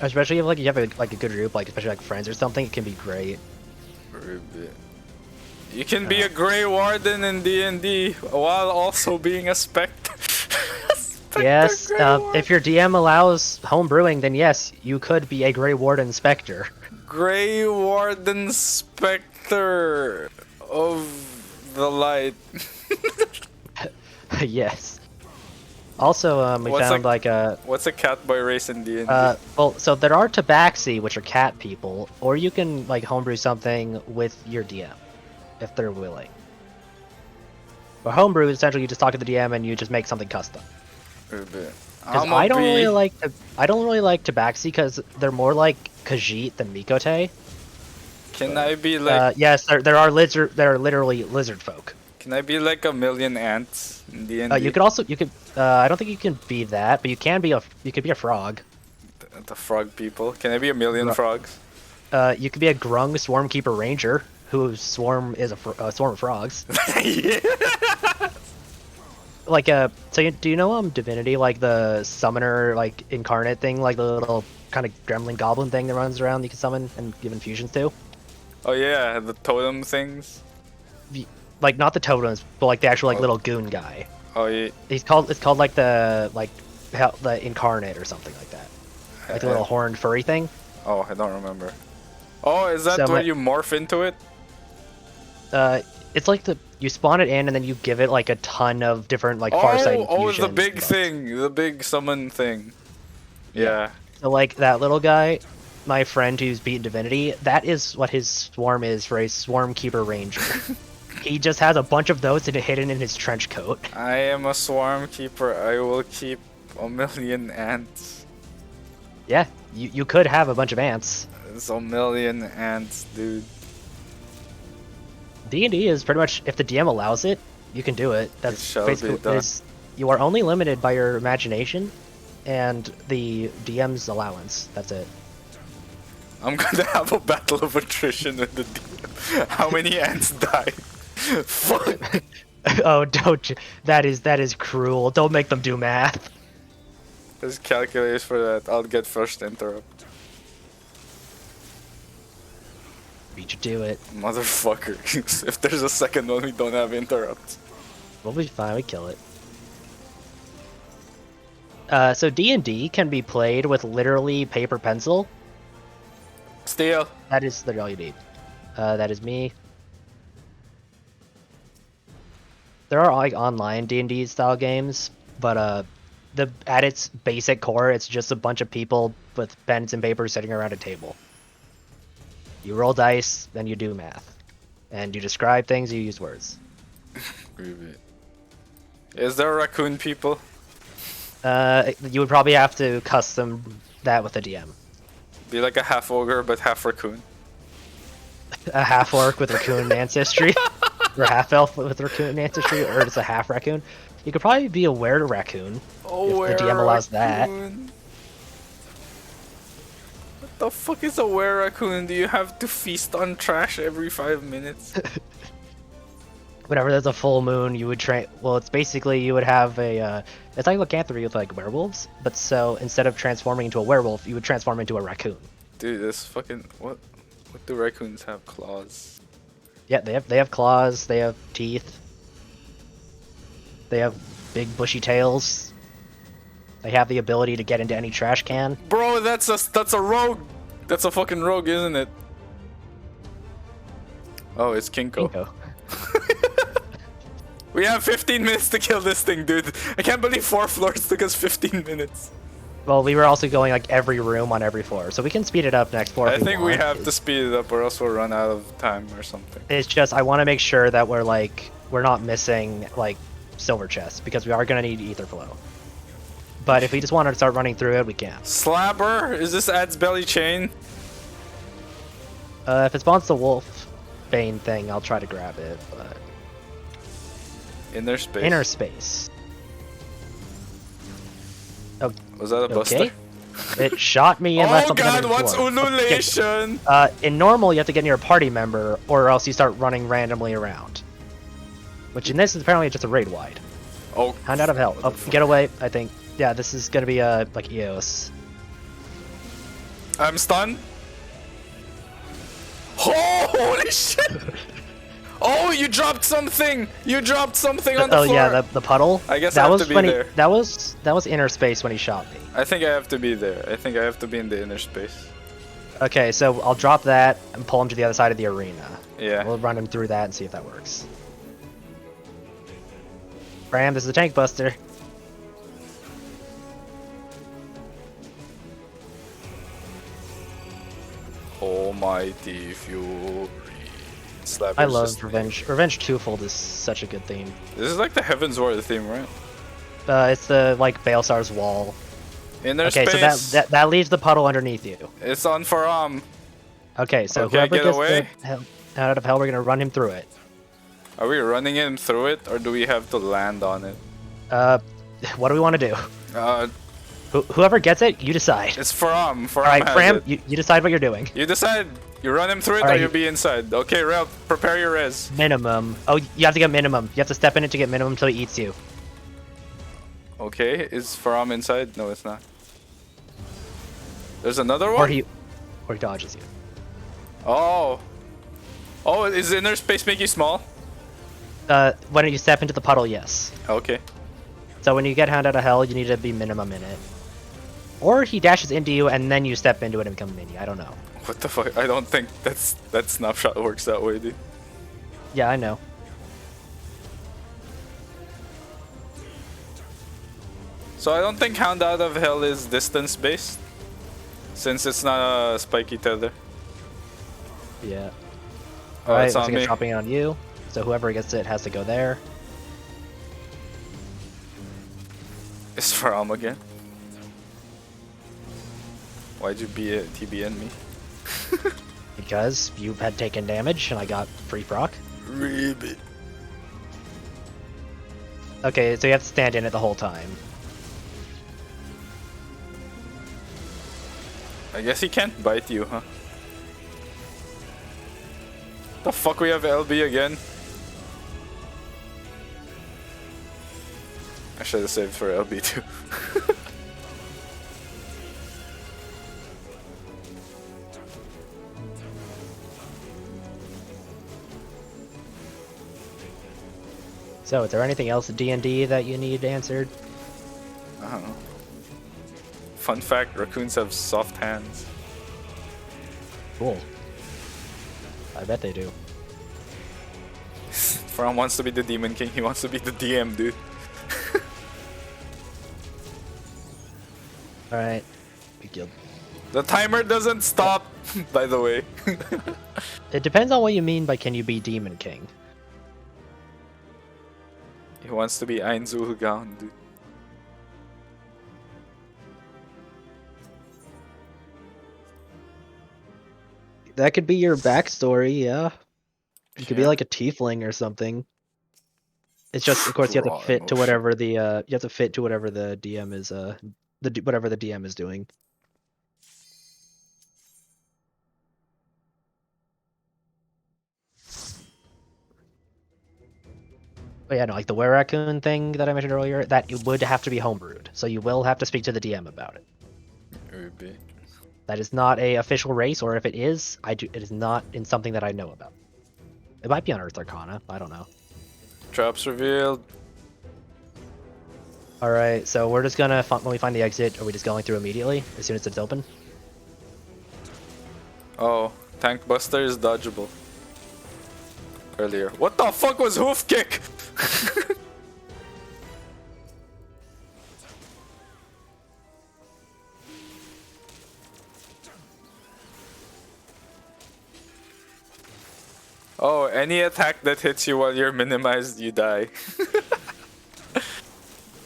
Especially if like you have a good group, like especially like friends or something, it can be great. You can be a Grey Warden in D&D while also being a Spectre. Yes, if your DM allows homebrewing, then yes, you could be a Grey Warden Spectre. Grey Warden Spectre of the Light. Yes. Also, we found what's a cat boy race in D&D? Well, so there are Tabaxi, which are cat people, or you can like homebrew something with your DM, if they're willing. But homebrew, essentially, you just talk to the DM and you just make something custom. Because I don't really like Tabaxi because they're more like Khajiit than Mikote. Can I be like? Yes, there are literally lizard folk. Can I be like a million ants in D&D? You could. I don't think you can be that, but you could be a frog. The frog people. Can I be a million frogs? You could be a Grung Swarmkeeper Ranger, whose swarm is a swarm of frogs. Yeah. Like so do you know Divinity, like the summoner like incarnate thing, like the little kind of gremlin goblin thing that runs around you can summon and give infusions to? Oh yeah, the totem things. Like not the totems, but like the actual like little goon guy. Oh yeah. It's called like the incarnate or something like that. Like the little horned furry thing. Oh, I don't remember. Oh, is that where you morph into it? It's like you spawn it in and then you give it like a ton of different like Farsight infusions. Oh, the big thing, the big summon thing. Yeah. So like that little guy, my friend who's beaten Divinity, that is what his swarm is for a Swarm Keeper Ranger. He just has a bunch of those hidden in his trench coat. I am a Swarm Keeper. I will keep a million ants. Yeah, you could have a bunch of ants. It's a million ants, dude. D&D is pretty much, if the DM allows it, you can do it. That's basically you are only limited by your imagination and the DM's allowance. That's it. I'm gonna have a battle of attrition with the DM. How many ants died? Fuck. Oh, don't. That is cruel. Don't make them do math. There's calculators for that. I'll get first interrupt. You should do it. Motherfucker. If there's a second one, we don't have interrupts. We'll be fine, we kill it. So D&D can be played with literally paper pencil. Steel. That is all you need. That is me. There are like online D&D style games, but at its basic core, it's just a bunch of people with pens and paper sitting around a table. You roll dice, then you do math, and you describe things. You use words. Is there raccoon people? You would probably have to custom that with a DM. Be like a half ogre but half raccoon. A half orc with raccoon ancestry, or half elf with raccoon ancestry, or just a half raccoon. You could probably be a were raccoon if the DM allows that. What the fuck is a were raccoon? Do you have to feast on trash every 5 minutes? Whenever there's a full moon, you would train. Well, it's basically you would have a. It's like lycanthropy with like werewolves, but so instead of transforming into a werewolf, you would transform into a raccoon. Dude, this fucking what? What do raccoons have? Claws? Yeah, they have claws. They have teeth. They have big bushy tails. They have the ability to get into any trash can. Bro, that's a rogue. That's a fucking rogue, isn't it? Oh, it's Kinko. Kinko. We have 15 minutes to kill this thing, dude. I can't believe 4 floors took us 15 minutes. Well, we were also going like every room on every floor, so we can speed it up next floor. I think we have to speed it up, or else we'll run out of time or something. It's just I want to make sure that we're not missing like silver chests because we are gonna need ether flow. But if we just wanted to start running through it, we can. Slabber, is this ad's belly chain? If it spawns the wolf bane thing, I'll try to grab it. But inner space. Inner space. Oh, was that a buster? Okay. It shot me and left Oh something god, under the what's floor. ululation? In normal, you have to get near a party member, or else you start running randomly around. Which in this is apparently just a raid wide. Oh. Hound out of hell. Oh, get away, I think. Yeah, this is gonna be like EOS. I'm stunned. Holy shit! Oh, you dropped something! You dropped something on the floor! Oh yeah, the puddle? I guess that I have was to be when there. that was inner space when he shot me. I think I have to be there. I think I have to be in the inner space. Okay, so I'll drop that and pull him to the other side of the arena. Yeah. We'll run him through that and see if that works. Bram, this is a tank buster. Almighty Fury. I love Revenge. Revenge Twofold is such a good theme. This is like the Heaven's Ward theme, right? It's the like Baelsar's wall. Inner okay, space. so that leaves the puddle underneath you. It's on Faram. Okay, so okay, whoever get gets away. out of hell, we're gonna run him through it. Are we running him through it, or do we have to land on it? What do we want to do? Whoever gets it, you decide. It's Faram. All right, Fram, you decide what you're doing. You decide. You run him through it, All or right. you be inside. Okay, Rel, prepare your res. Minimum. Oh, you have to get minimum. You have to step in it to get minimum until he eats you. Okay, is Faram inside? No, it's not. There's another one? Or he dodges you. Oh. Oh, is inner space make you small? When you step into the puddle, yes. Okay. So when you get Hound out of hell, you need to be minimum in it. Or he dashes into you and then you step into it and become a mini. I don't know. What the fuck? I don't think that snapshot works that way, dude. Yeah, I know. So I don't think Hound Out of Hell is distance based, since it's not a spiky tether. Yeah. Oh, Alright, it's so on me. dropping on you. So whoever gets it has to go there. It's Faram again. Why'd you TBN me? Because you had taken damage and I got free proc. Ribbit. Okay, so you have to stand in it the whole time. I guess he can't bite you, huh? The fuck, we have LB again? I should have saved for LB too. So, is there anything else in D&D that you need answered? I don't know. Fun fact, raccoons have soft hands. Cool. I bet they do. From wants to be the Demon King, he wants to be the DM, dude. Alright. Big deal. The timer doesn't stop, by the way. It depends on what you mean by can you be Demon King. He wants to be Einzulgaun, dude. That could be your backstory, yeah. You could be Yeah. like a tiefling or something. It's just, of course, you have Raw to fit to emotion. whatever the you have to fit to whatever the DM is whatever the DM is doing. But yeah, no, like the were raccoon thing that I mentioned earlier, that it would have to be homebrewed, so you will have to speak to the DM about it. Maybe. That is not a official race, or if it is, it is not in something that I know about. It might be on Earth Arcana. I don't know. Traps revealed. All right, so we're just gonna when we find the exit, are we just going through immediately as soon as it's open? Oh, Tank Buster is dodgeable. Earlier. What the fuck was Hoof Kick? Oh, any attack that hits you while you're minimized, you die.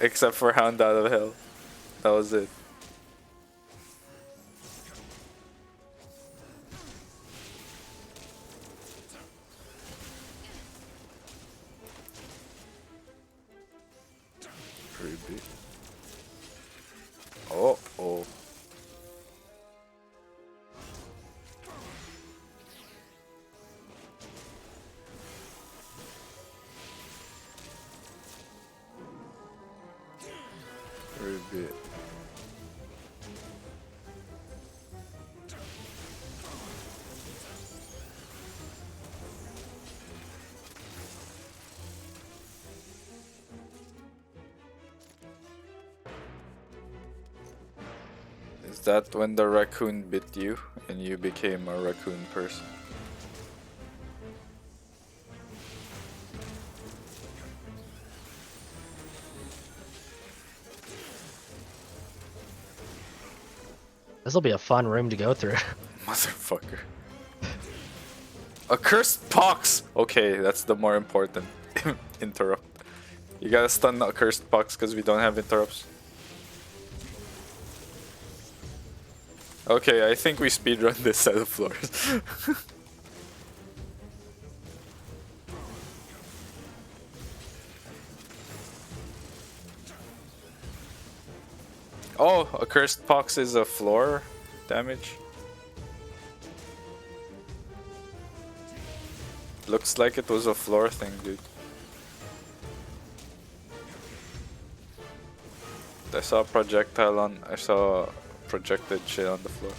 Except for Hound Out of Hell. That was it. Creepy. Oh, oh. Creepy. Is that when the raccoon bit you and you became a raccoon person? This will be a fun room to go through. Motherfucker. A cursed pox! Okay, that's the more important interrupt. You gotta stun a cursed pox because we don't have interrupts. Okay, I think we speedrun this set of floors. Oh, a cursed pox is a floor damage. Looks like it was a floor thing, dude. I saw projected shit on the floor.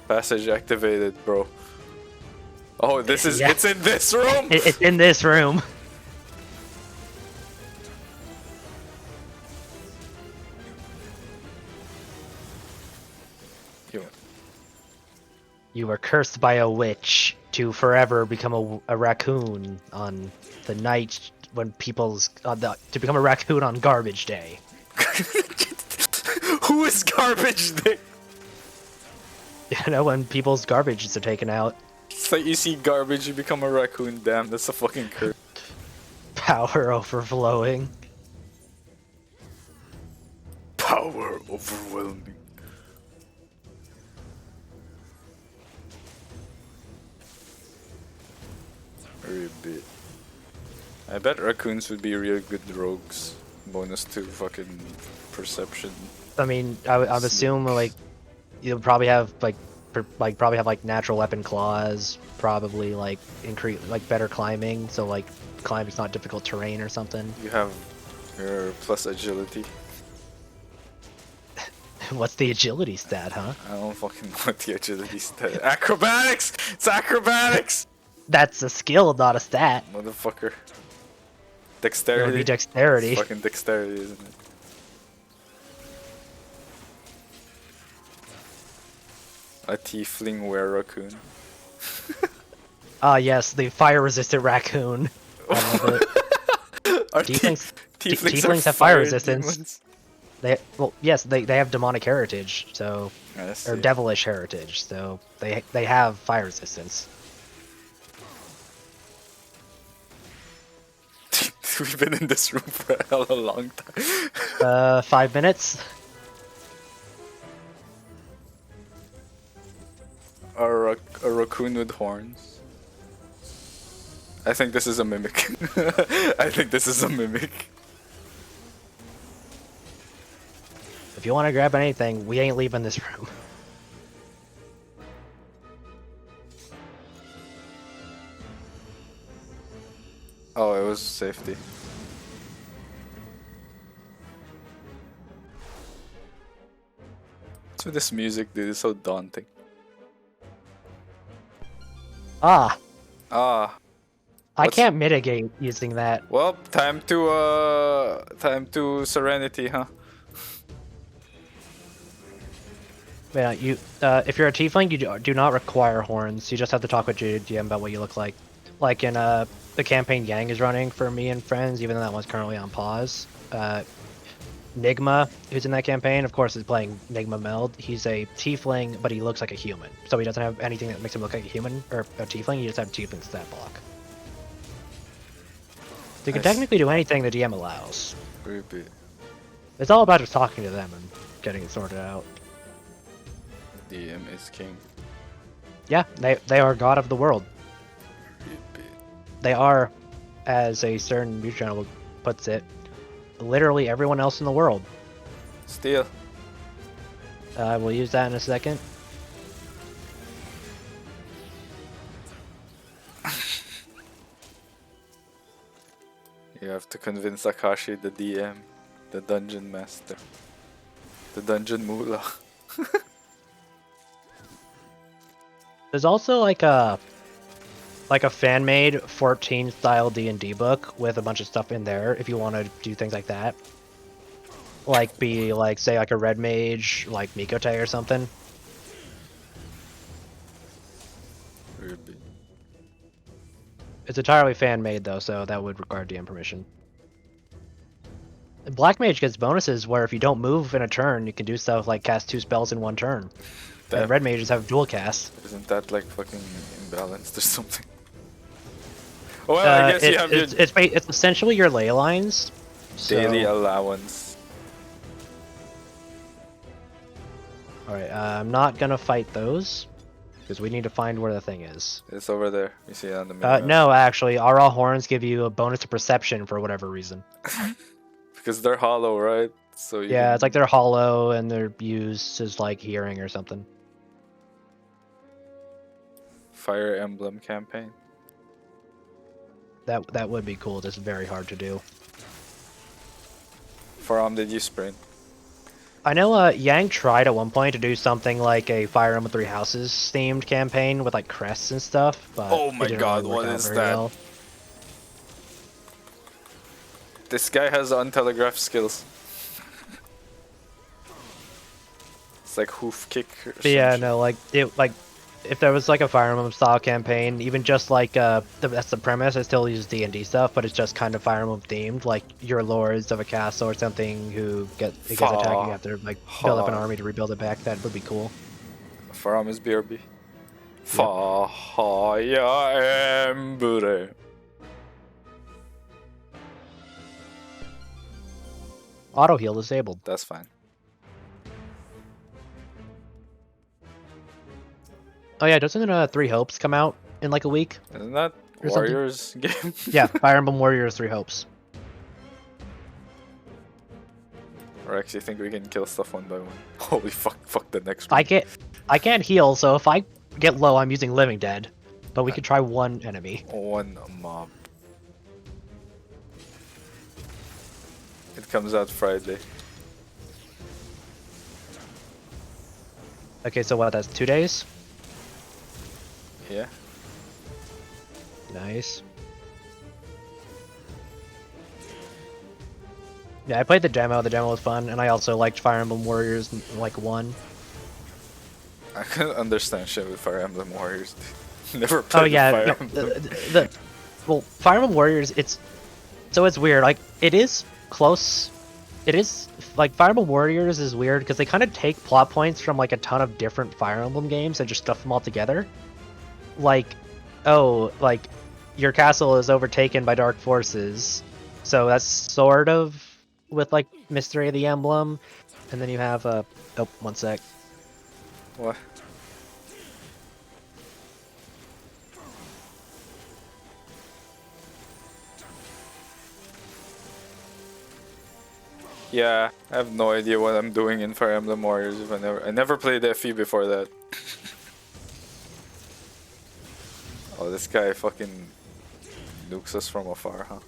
Passage activated, bro. Oh, this is Yeah. it's in this room. It's in this room. You were cursed by a witch to forever become a raccoon on the night when to become a raccoon on garbage day. Who is garbage day? You know, when people's garbages are taken out. It's like you see garbage, you become a raccoon. Damn, that's a fucking curse. Power overflowing. Power overwhelming. Very bit. I bet raccoons would be real good rogues. Bonus to fucking perception. I mean, I would assume like you'll probably have like natural weapon claws, probably like increase like better climbing, so like climbing's not difficult terrain or something. You have your plus agility. What's the agility stat, huh? I don't fucking know what the agility stat. Acrobatics! It's acrobatics! That's a skill, not a stat. Motherfucker. It Dexterity. would be dexterity. It's fucking dexterity, isn't it? A tiefling were-raccoon. Ah, yes, the fire-resistant raccoon. I love it. Are Tieflings, tieflings have fire resistance. demons? Yes, they have demonic heritage, so I or see. devilish heritage, so they have fire resistance. We've been in this room for a hell of a long time. 5 minutes. A raccoon with horns. I think this is a mimic. I think this is a mimic. If you want to grab anything, we ain't leaving this room. Oh, it was safety. What's with this music, dude? It's so daunting. Ah, Ah, I What's- can't mitigate using that. well, time to serenity, huh? Yeah, if you're a tiefling, you do not require horns. You just have to talk with your GM about what you look like. Like in the campaign Yang is running for me and friends, even though that one's currently on pause. Nigma, who's in that campaign, of course, is playing Nigma Meld. He's a tiefling, but he looks like a human. So he doesn't have anything that makes him look like a human or a tiefling. He just have tiefling stat block. So you can Nice. technically do anything the DM allows. Creepy. It's all about just talking to them and getting it sorted out. DM is king. Yeah, they are god of the world. Creepy. They are, as a certain news channel puts it, literally everyone else in the world. Steal. We'll use that in a second. You have to convince Akashi, the DM, the dungeon master, the dungeon mullah. There's also like a fan-made 14 style D&D book with a bunch of stuff in there if you want to do things like that. Like be like say like a red mage like Mikote or something. Creepy. It's entirely fan-made though, so that would require DM permission. And Black Mage gets bonuses where if you don't move in a turn, you can do stuff like cast 2 spells in 1 turn. Damn. And Red Mages have dual cast. Isn't that like fucking imbalanced or something? Well, I guess you have your It's essentially your ley lines. daily So, allowance. alright, I'm not gonna fight those because we need to find where the thing is. It's over there. You see it on the map. No, actually, Aural Horns give you a bonus to perception for whatever reason. Because they're hollow, right? So you Yeah, can- it's like they're hollow and they're used as like hearing or something. Fire Emblem campaign. That would be cool. Just very hard to do. Did you sprint? I know Yang tried at one point to do something like a Fire Emblem Three Houses themed campaign with like crests and stuff, but Oh it my didn't God, really work what out is very that? well. This guy has untelegraphed skills. It's like hoof kick or But yeah, some no, if there was like a Fire Emblem style campaign, even just like that's the premise. I still use D&D stuff, but it's just kind of Fire Emblem themed, like you're lords of a castle or something who gets attacked. You have to like build up an army to rebuild it back. That would be cool. shit. Faram is BRB. Fire Emblem. Auto heal disabled. That's fine. Oh yeah, doesn't Three Hopes come out in like a week? Isn't that Or something. Warriors game? Yeah, Fire Emblem Warriors Three Hopes. Or actually think we can kill stuff one by one. Holy fuck the next one. I can't heal, so if I get low, I'm using Living Dead. But we could try one enemy. One mob. It comes out Friday. Okay, so what? That's 2 days. Yeah. Nice. Yeah, I played the demo. The demo was fun, and I also liked Fire Emblem Warriors like 1. I couldn't understand shit with Fire Emblem Warriors. Never played Oh yeah, Fire no, Emblem. well, Fire Emblem Warriors, it's weird. Like it is close. It is like Fire Emblem Warriors is weird because they kind of take plot points from like a ton of different Fire Emblem games and just stuff them all together. Like, oh, like your castle is overtaken by dark forces, so that's sort of with like Mystery of the Emblem, and then you have oh, one sec. What? Yeah, I have no idea what I'm doing in Fire Emblem Warriors. If I never played FE before that. Oh, this guy fucking nukes us from afar, huh?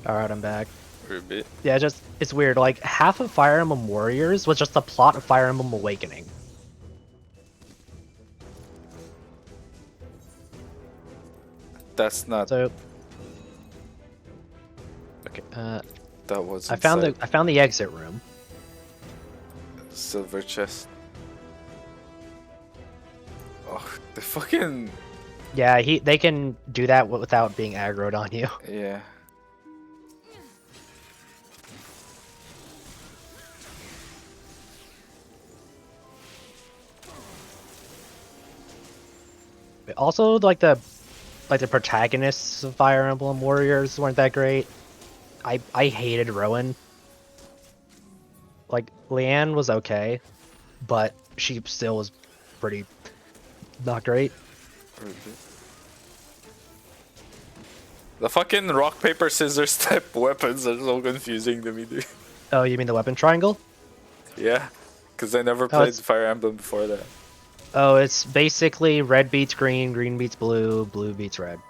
Alright, I'm back. For a bit. Yeah, it's weird. Like half of Fire Emblem Warriors was just the plot of Fire Emblem Awakening. That's not. So okay, That was. I found the exit room. Silver chest. Oh, the fucking. Yeah, they can do that without being aggroed on you. Yeah. Also, like the protagonists of Fire Emblem Warriors weren't that great. I hated Rowan. Like Leanne was okay, but she still was pretty not great. The fucking rock paper scissors type weapons are so confusing to me, dude. Oh, you mean the weapon triangle? Yeah, because I never played it's- Fire Emblem before that. Oh, it's basically red beats green, green beats blue, blue beats red.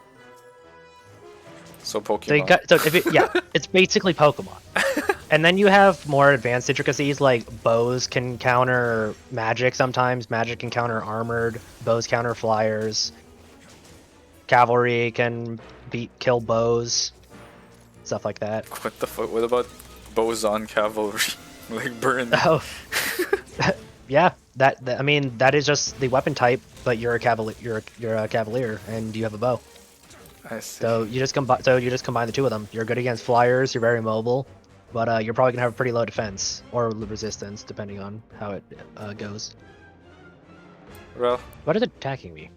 So So, Pokemon. so if yeah, it's basically Pokemon. And then you have more advanced intricacies, like bows can counter magic sometimes, magic can counter armored, bows counter flyers, cavalry can kill bows, stuff like that. What the fuck? What about boson cavalry? Like burn. Oh, yeah, I mean that is just the weapon type, but you're a cavalier, you're a cavalier, and you have a bow. I see. So you just combine the two of them. You're good against flyers. You're very mobile, but you're probably gonna have a pretty low defense or resistance depending on how it goes. Well, What is attacking me?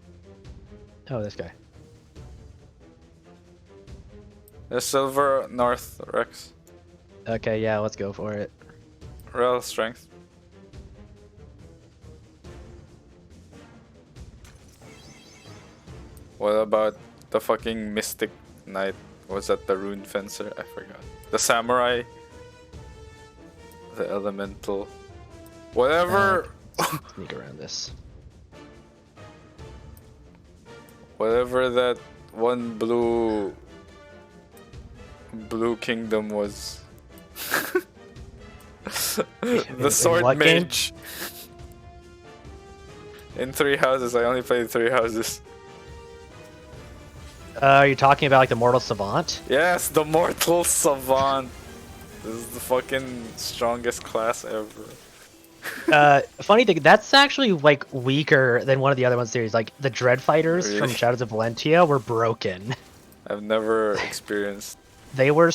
Oh, this guy. there's silver north, Rex. Okay, yeah, let's go for it. Rel strength. What about the fucking mystic knight? Was that the rune fencer? I forgot. The samurai. The elemental. Whatever. Sneak around this. Whatever that one blue kingdom was. The sword what game? mage. In 3 houses. I only played 3 houses. Are you talking about like the Mortal Savant? Yes, the mortal savant. This is the fucking strongest class ever. Funny thing, that's actually like weaker than one of the other ones series. Like the Dread Fighters from Really? Shadows of Valentia were broken. I've never experienced. They were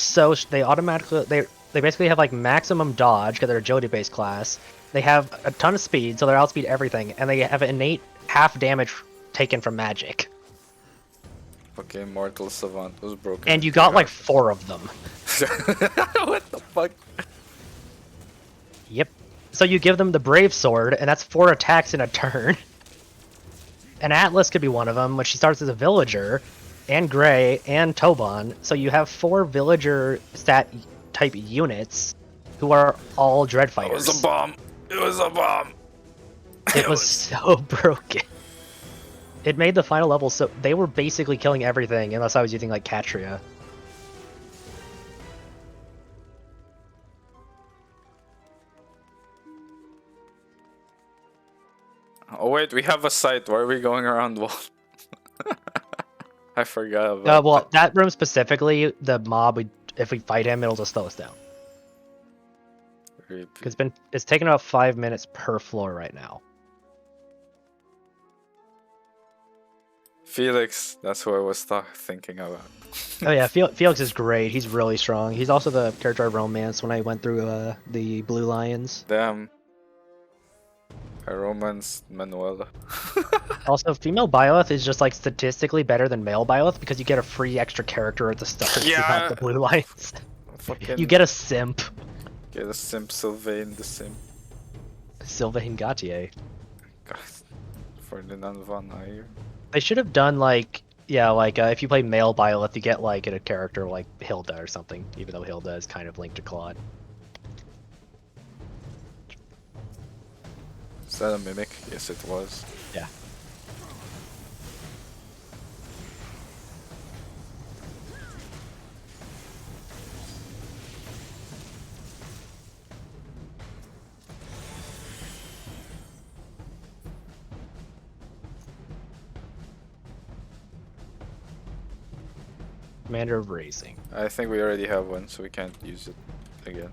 they automatically they basically have like maximum dodge because they're agility based class. They have a ton of speed, so they're outspeed everything, and they have innate half damage taken from magic. Okay, mortal savant was broken. And you got like 4 of them. What the fuck? Yep. So you give them the Brave Sword, and that's 4 attacks in a turn. And Atlas could be one of them, which she starts as a villager, and Gray, and Tobon. So you have 4 villager stat type units who are all Dread It Fighters. was a bomb. It was a bomb. It was so broken. It made the final level so they were basically killing everything unless I was using like Catria. Oh wait, we have a site. Why are we going around wall? I forgot about Well, that room specifically, the mob, if we fight him, it'll just slow us down. Because it's taking about 5 minutes per floor right now. Felix, that's who I was thinking about. Oh yeah, Felix is great. He's really strong. He's also the character I romanced when I went through the Blue Lions. Damn. I romanced Manuela. Also, female Byleth is just like statistically better than male Byleth because you get a free extra character at the start Yeah. throughout the Blue Lions. Fucking You get a simp. get a simp Sylvain the simp. Sylvain Gautier. God. Ferdinand von Ayer. They should have done like, yeah, like if you play male Byleth, you get like a character like Hilda or something, even though Hilda is kind of linked to Claude. Is that a mimic? Yes, it was. Yeah. Commander of Racing. I think we already have one, so we can't use it again.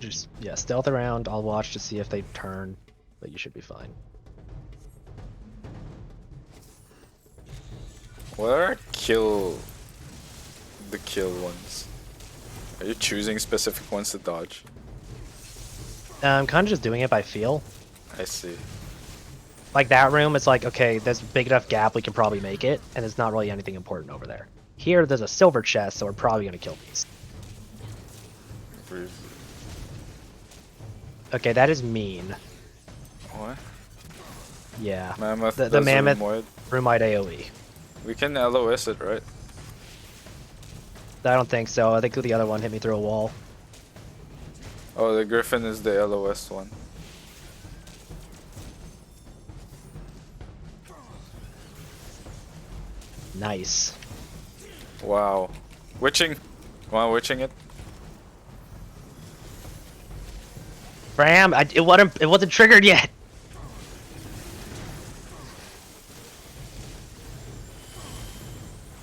Just, yeah, stealth around. I'll watch to see if they turn, but you should be fine. What are the kill ones? Are you choosing specific ones to dodge? I'm kind of just doing it by feel. I see. Like that room, it's like, okay, there's a big enough gap, we can probably make it, and there's not really anything important over there. Here, there's a silver chest, so we're probably gonna kill these. Okay, that is mean. What? Yeah. Mammoth. The mammoth Rumoid. Rumite AoE. We can LOS it, right? I don't think so. I think the other one hit me through a wall. Oh, the Griffin is the LOS one. Nice. Wow. Witching. Come on, witching it. Bram, it wasn't triggered yet.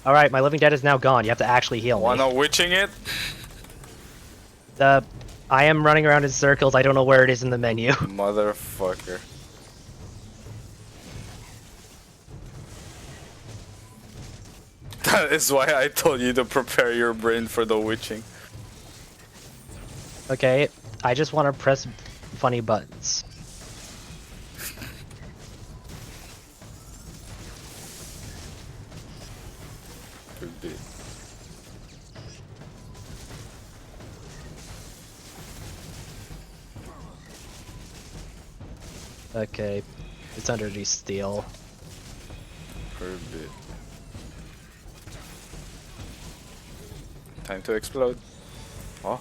All right, my living dead is now gone. You have to actually heal me. Wanna witching it? I am running around in circles. I don't know where it is in the menu. Motherfucker. That is why I told you to prepare your brain for the witching. Okay, I just want to press funny buttons. Could be. Okay, it's underneath steel. Could be. Time to explode. Oh.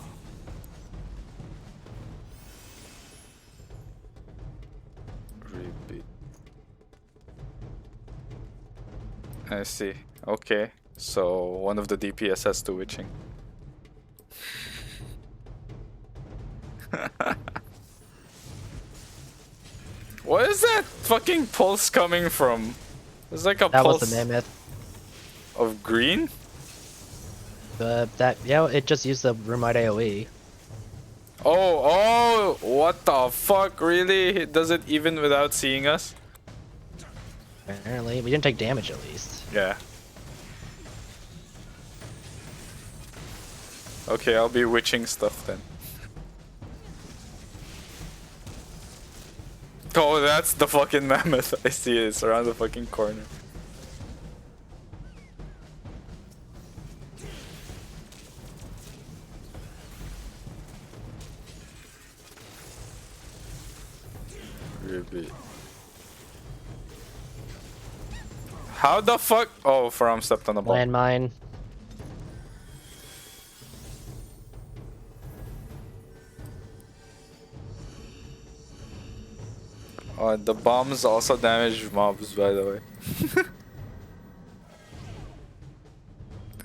Repeat. I see. Okay. So one of the DPS has to witching. What is that fucking pulse coming from? It's like a That pulse was the mammoth. of green? Yeah, it just used the Rumite AoE. Oh, what the fuck? Really? It does it even without seeing us? Apparently, we didn't take damage at least. Yeah. Okay, I'll be witching stuff then. Oh, that's the fucking mammoth. I see it. It's around the fucking corner. Repeat. How the fuck? Oh, From stepped on the ball. Landmine. The bombs also damage mobs, by the way.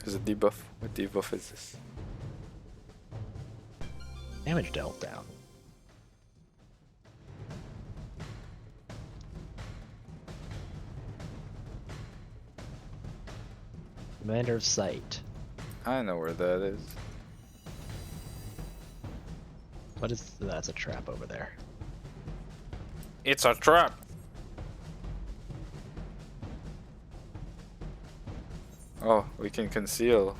There's a debuff. What debuff is this? Damage dealt down. Commander of Sight. I know where that is. What is that's a trap over there? It's a trap. Oh, we can conceal.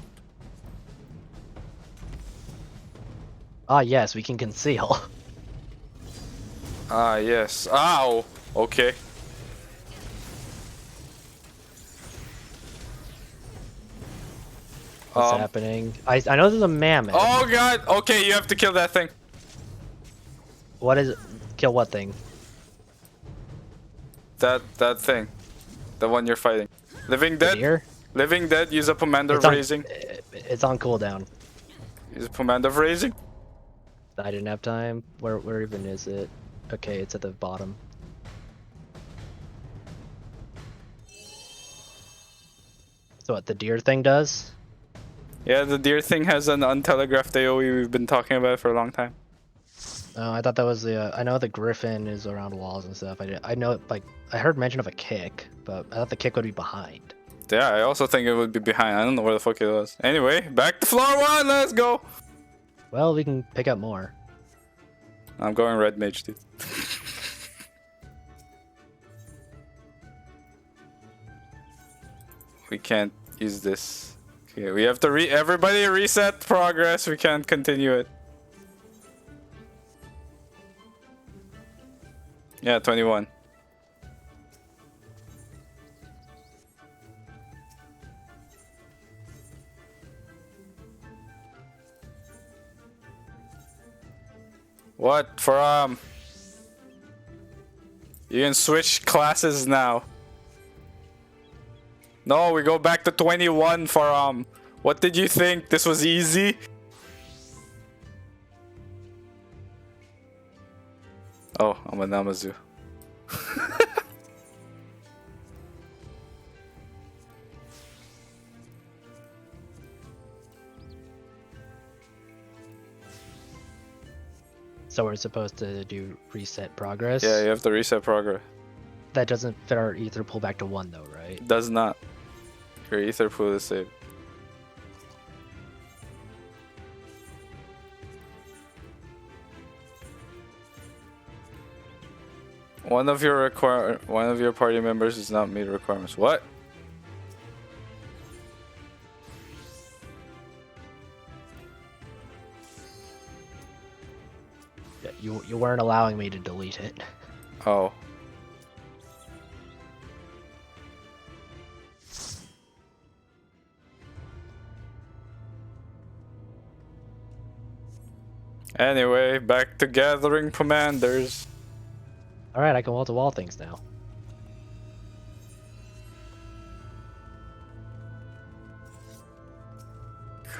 Ah, yes, we can conceal. Ah, yes. Ow! Okay. What's happening? I know there's a mammoth. Oh god! Okay, you have to kill that thing. What is it? Kill what thing? That thing. The one you're fighting. Living The dead? deer? Living dead, use a Pomander of It's on, Raising. it's on cooldown. Use a Pomander of Raising. I didn't have time. Where even is it? Okay, it's at the bottom. So what the deer thing does? Yeah, the deer thing has an untelegraphed AoE we've been talking about for a long time. Oh, I thought that was the. I know the griffin is around walls and stuff. I know like I heard mention of a kick, but I thought the kick would be behind. Yeah, I also think it would be behind. I don't know where the fuck it was. Anyway, back to floor 1, let's go! Well, we can pick up more. I'm going red mage, dude. We can't use this. Okay, we have to everybody reset progress. We can't continue it. Yeah, 21. What? For you can switch classes now. No, we go back to 21 for what did you think? This was easy? Oh, I'm a Namazu. So we're supposed to do reset progress. Yeah, you have to reset progress. That doesn't fit our ether pull back to 1 though, right? Does not. Your ether pool is saved. One of your party members does not meet requirements. What? Yeah, you weren't allowing me to delete it. Oh. Anyway, back to gathering commanders. Alright, I can wall-to-wall things now.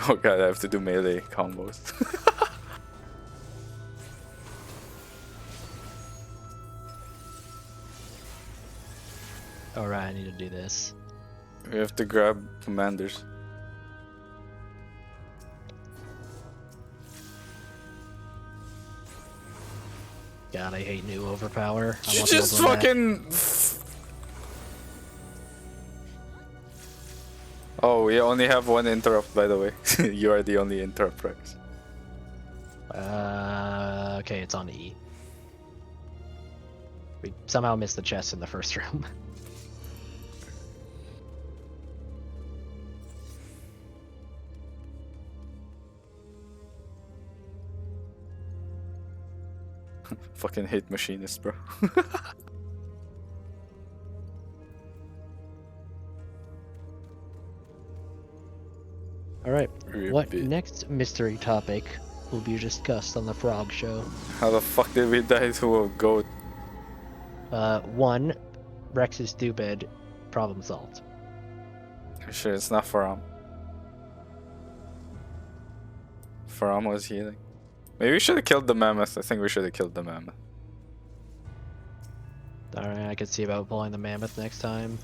Oh god, I have to do melee combos. Alright, I need to do this. We have to grab commanders. God, I hate new overpower. I You want the just old one back. fucking... Oh, we only have one interrupt, by the way. You are the only interrupt, Rex. Okay, it's on E. We somehow missed the chest in the first room. Fucking hate machinist, bro. Alright, what Repeat. next mystery topic will be discussed on the Frog Show? How the fuck did we die to a goat? 1, Rex is stupid, problem solved. Sure, it's not Faram. Faram was healing. Maybe we should have killed the mammoth. I think we should have killed the mammoth. Alright, I could see about pulling the mammoth next time.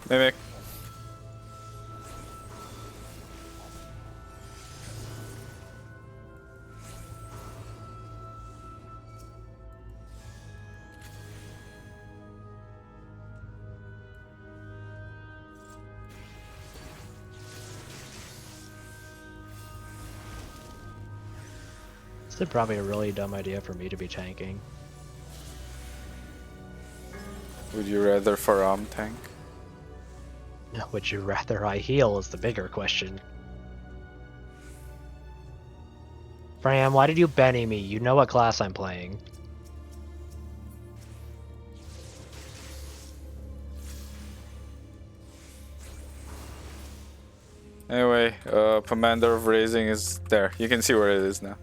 Mimic. It's probably a really dumb idea for me to be tanking. Would you rather Faram tank? Would you rather I heal is the bigger question. Fram, why did you Benny me? You know what class I'm playing. Anyway, Commander of Raising is there. You can see where it is now.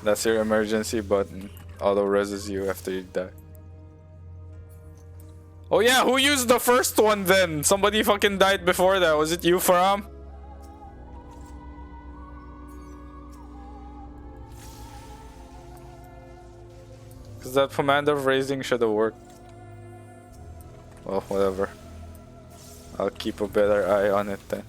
That's your emergency button. Auto reses you after you die. Oh yeah, who used the first one then? Somebody fucking died before that. Was it you, Faram? Because that Commander of Raising should have worked. Well, whatever. I'll keep a better eye on it then.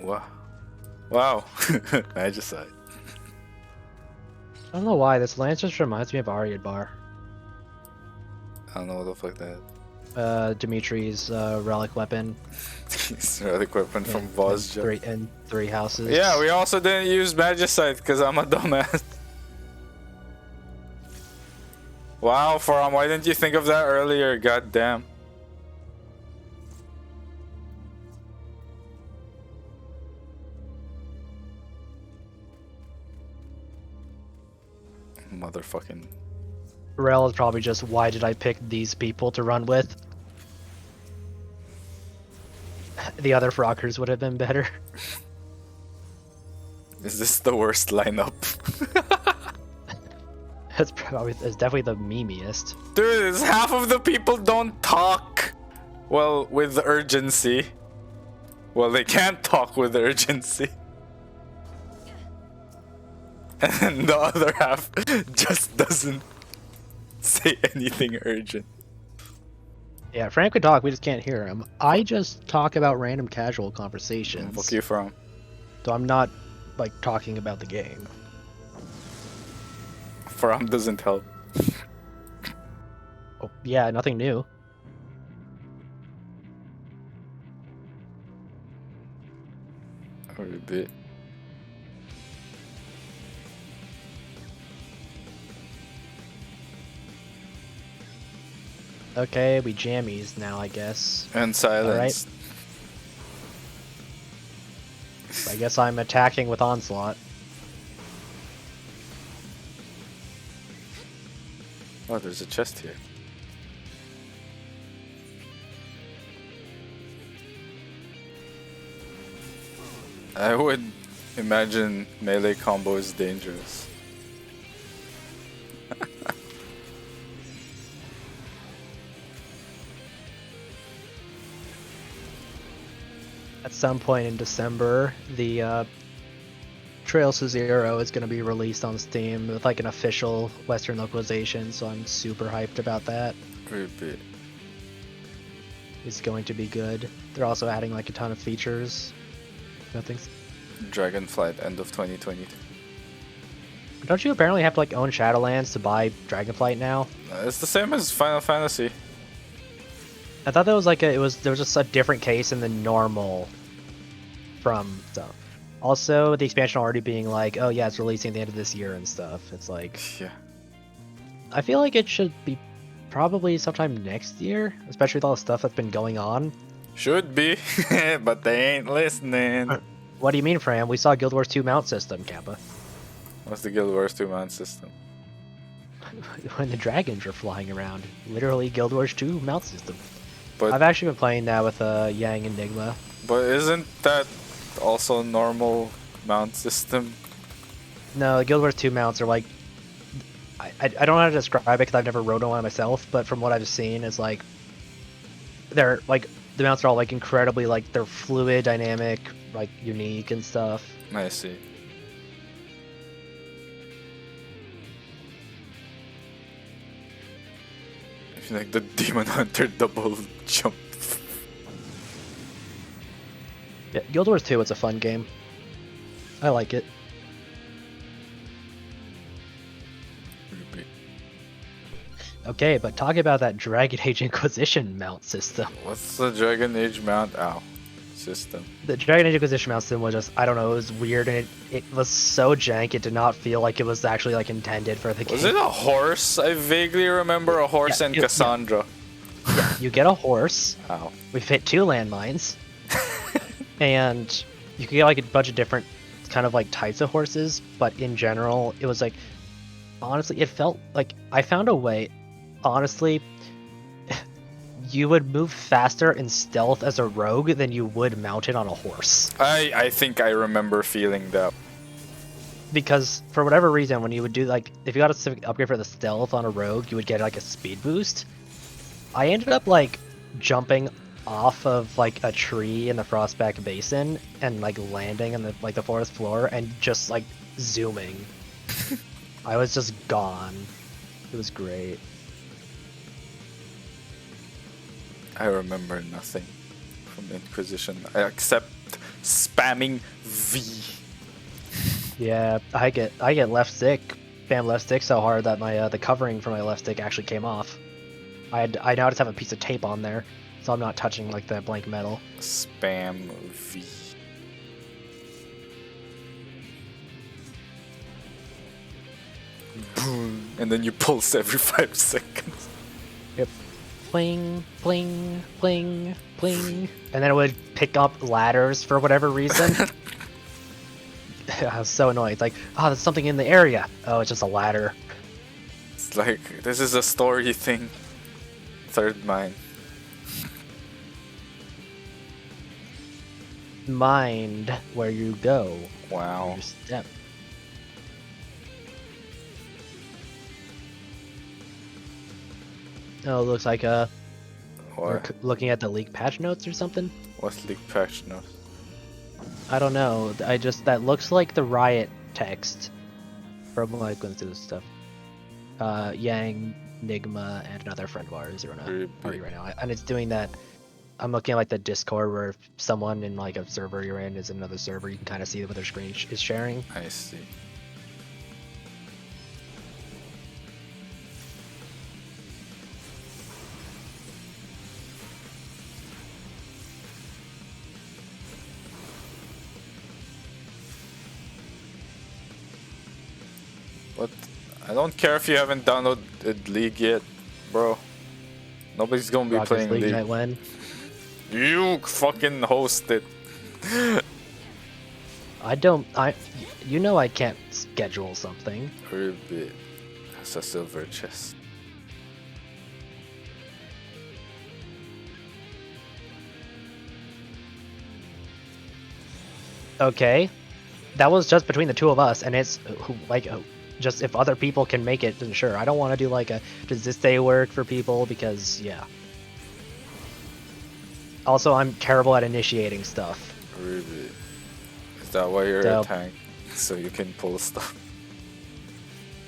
Wow. Wow. Magicite. I don't know why, this lance just reminds me of Aryadbar. I don't know what the fuck that is. Dimitri's relic weapon. It's relic weapon from Vozja. And three houses. Yeah, we also didn't use Magicite because I'm a dumbass. Wow, Faram, why didn't you think of that earlier? God damn. Motherfucking. Rel is probably just, why did I pick these people to run with? The other Frockers would have been better. Is this the worst lineup? It's definitely the memeiest. Dude, it's half of the people don't talk. Well, with urgency. Well, they can't talk with urgency. And the other half just doesn't say anything urgent. Yeah, Frank could talk, we just can't hear him. I just talk about random casual conversations. Fuck you from. So I'm not, like, talking about the game. Faram doesn't help. Oh, yeah, nothing new. Or a bit. Okay, we jammies now, I guess. And silence. Alright. I guess I'm attacking with Onslaught. Oh, there's a chest here. I would imagine melee combo is dangerous. At some point in December, the Trails to Zero is going to be released on Steam with like an official Western localization, so I'm super hyped about that. Repeat. It's going to be good. They're also adding like a ton of features. Nothing's. Dragonflight, end of 2022. Don't you apparently have to like own Shadowlands to buy Dragonflight now? It's the same as Final Fantasy. I thought that was like there was just a different case in the normal from stuff. Also, the expansion already being like, oh yeah, it's releasing at the end of this year and stuff. It's like, Yeah. I feel like it should be probably sometime next year, especially with all the stuff that's been going on. Should be, but they ain't listening. What do you mean, Fran? We saw Guild Wars 2 mount system, Kappa. What's the Guild Wars 2-man system? When the dragons are flying around. Literally Guild Wars 2 mount system. But I've actually been playing that with Yang Enigma. but isn't that also normal mount system? No, the Guild Wars 2 mounts are like... I don't know how to describe it because I've never rode on one myself, but from what I've seen, it's like... They're like... The mounts are all like incredibly like... They're fluid, dynamic, like unique and stuff. I see. Like the Demon Hunter double jump. Yeah, Guild Wars 2, it's a fun game. I like it. Okay, but talking about that Dragon Age Inquisition mount system. What's the Dragon Age mount? Ow. System. The Dragon Age Inquisition mount system was just, I don't know, it was weird and it was so jank, it did not feel like it was actually like intended for the game. Was it a horse? I vaguely remember a horse and Cassandra. Yeah, you get a horse. Ow. We fit 2 landmines. And you can get like a bunch of different kind of like types of horses, but in general, it was like, honestly, it felt like I found a way, honestly, you would move faster in stealth as a rogue than you would mounted on a horse. I think I remember feeling that. Because for whatever reason, when you would do like, if you got a specific upgrade for the stealth on a rogue, you would get like a speed boost. I ended up like jumping off of like a tree in the Frostback Basin and like landing on the like the forest floor and just like zooming. I was just gone. It was great. I remember nothing from Inquisition except spamming V. Yeah, I get left stick, spam left stick so hard that my the covering for my left stick actually came off. I now just have a piece of tape on there, so I'm not touching like the blank metal. Spam V. Boom, and then you pulse every 5 seconds. Yep. Pling, pling, pling, pling. And then it would pick up ladders for whatever reason. I was so annoyed. It's like, oh, there's something in the area. Oh, it's just a ladder. It's like, this is a story thing. Third mine. Mind where you go. Wow. You step. Oh, it looks like we're looking at the leak patch notes or something. What's leak patch notes? I don't know. That looks like the riot text from like going through this stuff. Yang, Nigma, and another friend of ours are in a party right now, and it's doing that. I'm looking at like the Discord where if someone in like a server you're in is in another server, you can kind of see what their screen is sharing. I see. But I don't care if you haven't downloaded League yet, bro. Nobody's gonna be Rockets playing League. Might win. You fucking host it. You know I can't schedule something. Ruby has a silver chest. Okay, that was just between the 2 of us, and it's just if other people can make it, then sure. I don't want to do like a does this day work for people because yeah. Also, I'm terrible at initiating stuff. Ruby, is that why you're a tank? So you can pull stuff.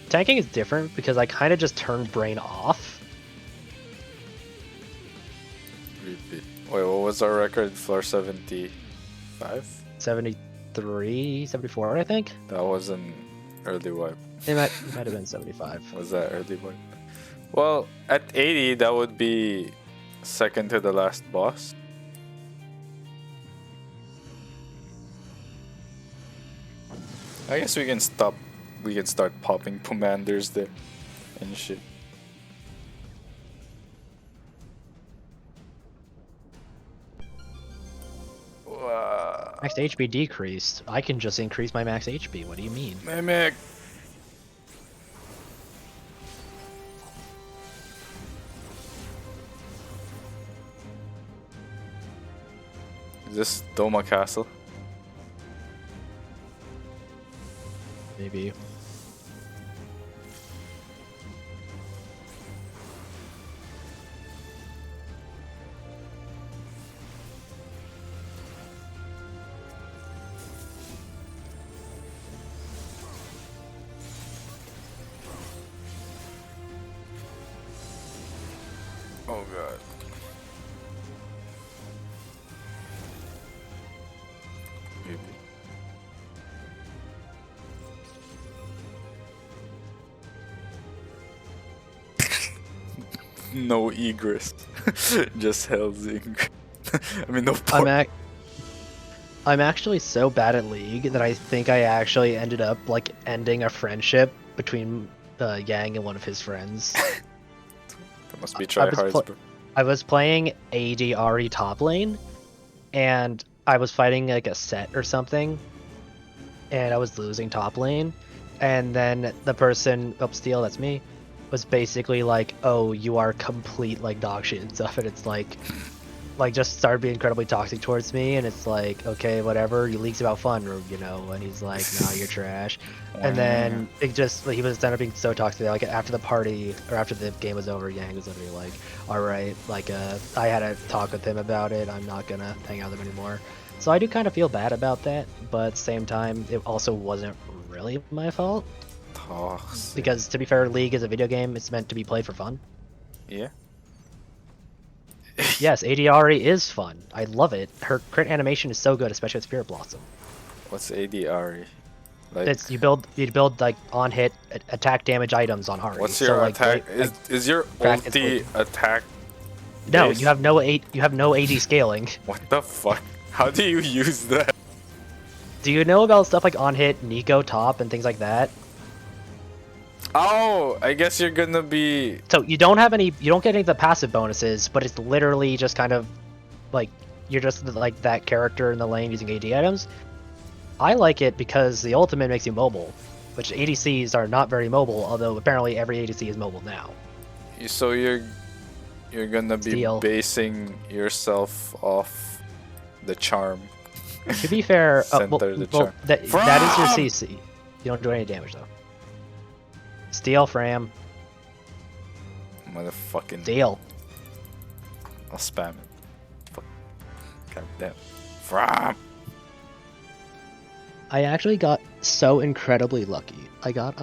Tanking is different because I kind of just turn brain off. Ruby. Wait, what was our record? Floor 75? 73, 74, I think. That was an early wipe. It might have been 75. Was that early wipe? Well, at 80, that would be second to the last boss. I guess we can start popping commanders there and shit. Max HP decreased. I can just increase my max HP. What do you mean? Mimic! Is this Doma Castle? Maybe. Oh god. Maybe. No egress. Just hell's ingress. I mean, no port. I'm actually so bad at League that I think I actually ended up like ending a friendship between Yang and one of his friends. That must be tryhards, bro. I was playing AD top lane, and I was fighting like a set or something, and I was losing top lane, and then the person, Steel, that's me, was basically like, "Oh, you are complete like dog shit and stuff," and it's like just started being incredibly toxic towards me, and it's like, okay, whatever, your league's about fun, or you know, and he's like, nah, you're trash. And then it just he was ended up being so toxic that, like, after the party or after the game was over, Yang was literally like, all right, like I had a talk with him about it, I'm not gonna hang out with him anymore. So I do kind of feel bad about that, but at the same time it also wasn't really my fault, because to be fair, League is a video game, it's meant to be played for fun. Yeah. Yes, ADRE is fun. I love it. Her crit animation is so good, especially with Spirit Blossom. What's ADRE? Like, it's you build like on hit attack damage items on Ari. What's your attack? Is your ulti attack? No, you have no AD scaling. What the fuck? How do you use that? Do you know about stuff like on hit, Nico top, and things like that? Oh, I guess you're gonna be. So you don't get any of the passive bonuses, but it's literally just kind of like you're just like that character in the lane using AD items. I like it because the ultimate makes you mobile, which ADCs are not very mobile, although apparently every ADC is mobile now. So you're gonna be basing yourself off the charm. To be fair, that is your CC. You don't do any damage though. Steal Fram. Motherfucking. Steal. I'll spam it. Fuck. God damn. Fram. I actually got so incredibly lucky. I got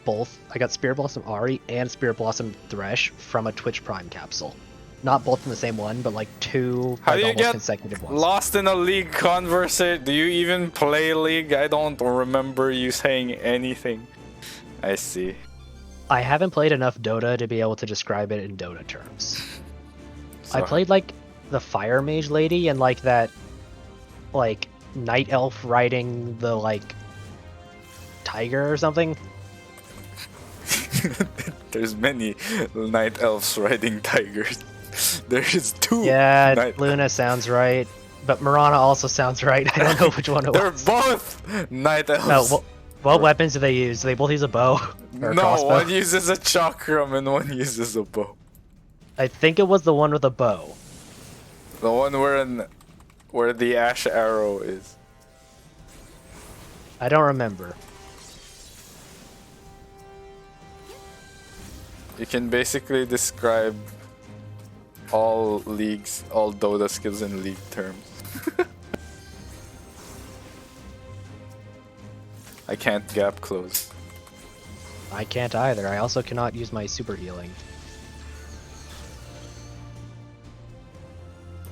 both. I got Spirit Blossom Ari and Spirit Blossom Thresh from a Twitch Prime capsule. Not both in the same one, but like two almost consecutive ones. Lost in a League conversation? Do you even play League? I don't remember you saying anything. I see. I haven't played enough Dota to be able to describe it in Dota terms. I played like the Fire Mage lady and like that like night elf riding the like tiger or something. There's many night elves riding tigers. There's two. Yeah, Luna sounds right, but Mirana also sounds right. I don't know which one it was. They're both night elves. No, what weapons do they use? Do they both use a bow? Or a crossbow? One uses a chakram and one uses a bow. I think it was the one with a bow. The one where the ash arrow is. I don't remember. You can basically describe all Dota skills in League terms. I can't gap close. I can't either. I also cannot use my super healing.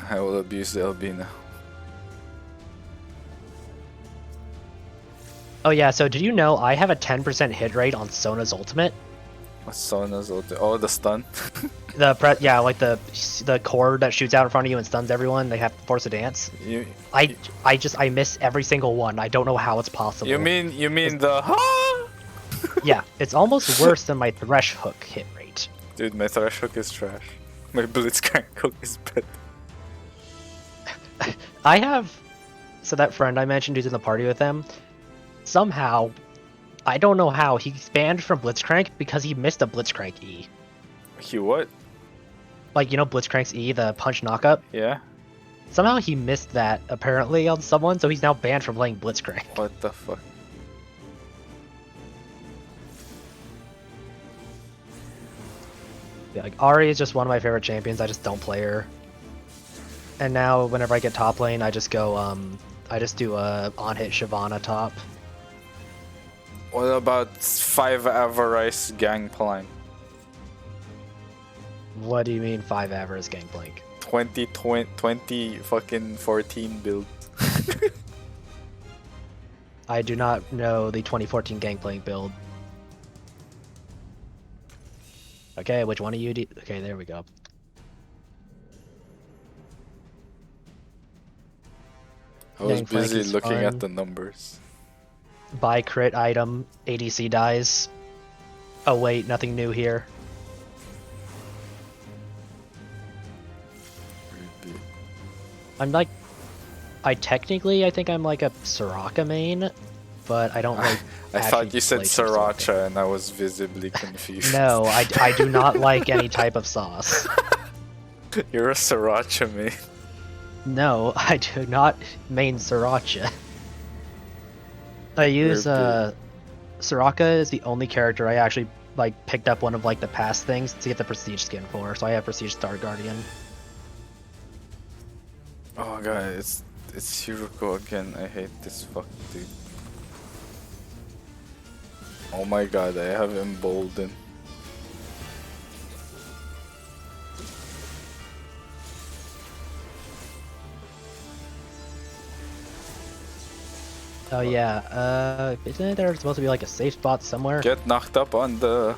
I will abuse the LB now. Oh yeah, so did you know I have a 10% hit rate on Sona's ultimate? What's Sona's ultimate? Oh, the stun? Yeah, like the cord that shoots out in front of you and stuns everyone. They have to force a dance. I miss every single one. I don't know how it's possible. You mean Yeah, it's almost worse than my Thresh hook hit rate. Dude, my Thresh hook is trash. My Blitzcrank hook is better. I have... So that friend I mentioned who's in the party with them, somehow, I don't know how, he's banned from Blitzcrank because he missed a Blitzcrank E. He what? Like, you know Blitzcrank's E, the punch knockup? Yeah. Somehow he missed that, apparently, on someone, so he's now banned from playing Blitzcrank. What the fuck? Yeah, like, Ari is just one of my favorite champions, I just don't play her. And now, whenever I get top lane, I just go, I just do a on-hit Shyvana top. What about 5 Avarice Gangplank? What do you mean 5 Avarice Gangplank? 20 fucking 14 build. I do not know the 2014 Gangplank build. Okay, which one of you do? Okay, there we go. I was Gangplank busy is looking fun. at the numbers. Buy crit item, ADC dies. Oh wait, nothing new here. I'm like, I think I'm like a Soraka main, but I don't like. I thought you said play Soraka. sriracha and I was visibly confused. No, I do not like any type of sauce. You're a sriracha man. No, I do not main Sriracha. I use Soraka is the only character I actually like picked up one of like the past things to get the prestige skin for, so I have prestige Star Guardian. Oh god, it's Hiruko again. I hate this fuck dude. Oh my god, I have emboldened. Oh yeah, isn't there supposed to be like a safe spot somewhere? Get knocked up on the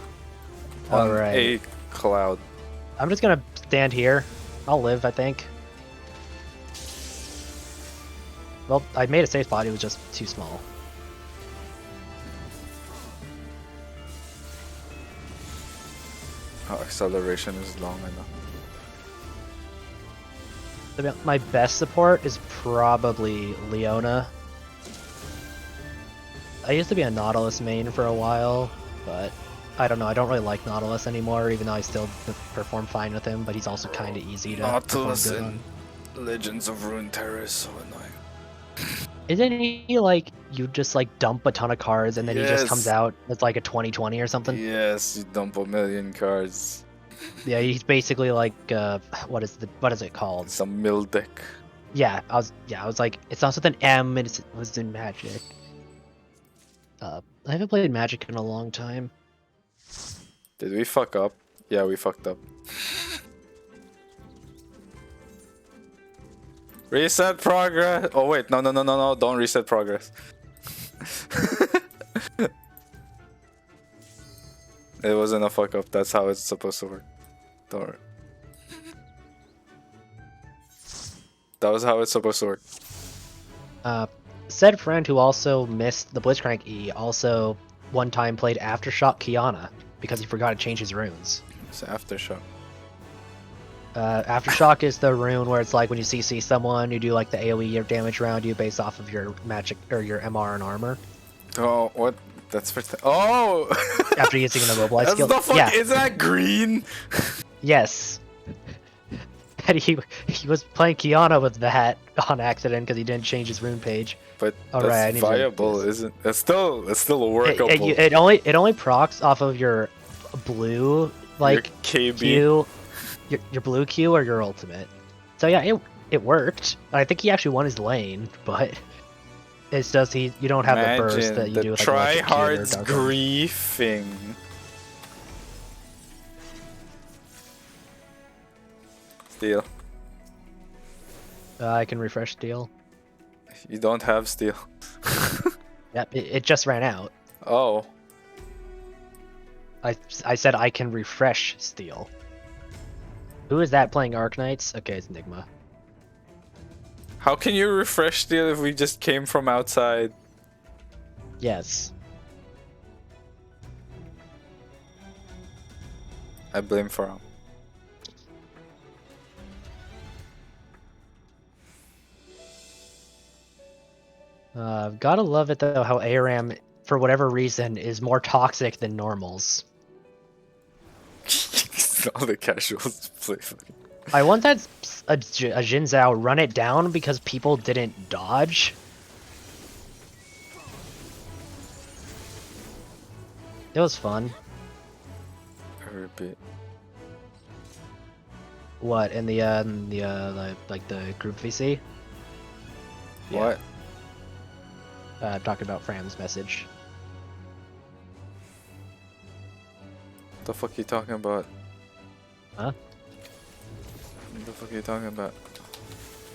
a cloud. I'm just gonna stand here. I'll live, I think. Well, I made a safe spot, it was just too small. Oh, acceleration is long enough. My best support is probably Leona. I used to be a Nautilus main for a while, but I don't know, I don't really like Nautilus anymore, even though I still perform fine with him, but he's also kind of easy to Nautilus perform good in Legends of Runeterra is so annoying. Isn't he like, you just like dump a ton of cards and then he just comes Yes. out with like a 20/20 or something? Yes, you dump a million cards. Yeah, he's basically like, what is it called? Some mill deck. Yeah, I was like, it starts with an M and it was in Magic. I haven't played Magic in a long time. Did we fuck up? Yeah, we fucked up. Reset progress. Oh wait, no, don't reset progress. It wasn't a fuck up. That's how it's supposed to work. Don't worry. That was how it's supposed to work. Said friend who also missed the Blitzcrank E also one time played Aftershock Kiana because he forgot to change his runes. It's Aftershock. Aftershock is the rune where it's like when you CC someone, you do like the AoE damage around you based off of your magic or your MR and armor. Oh, what? That's for oh! After using an immobilize skill. The fuck? Yeah. Is that green? Yes. And he was playing Kiana with that on accident because he didn't change his rune page. But All that's right, I need viable, isn't? It's still workable. It only procs off of your blue like your KB. Q, your blue Q or your ultimate. So yeah, it worked. I think he actually won his lane, but it's just you don't have the burst that you do with like tryhards griefing. Steel. I can refresh steel. You don't have steel. Yep, it just ran out. Oh. I said I can refresh steel. Who is that playing Arknights? Okay, it's Nigma. How can you refresh steel if we just came from outside? Yes. I blame Faram. Gotta love it though how ARAM, for whatever reason, is more toxic than normals. All the casuals play fucking. I once had a Jin Zhao run it down because people didn't dodge. It was fun. Repeat. What, in the like the group VC? What? I'm talking about Fram's message. The fuck you talking about? Huh? What the fuck are you talking about?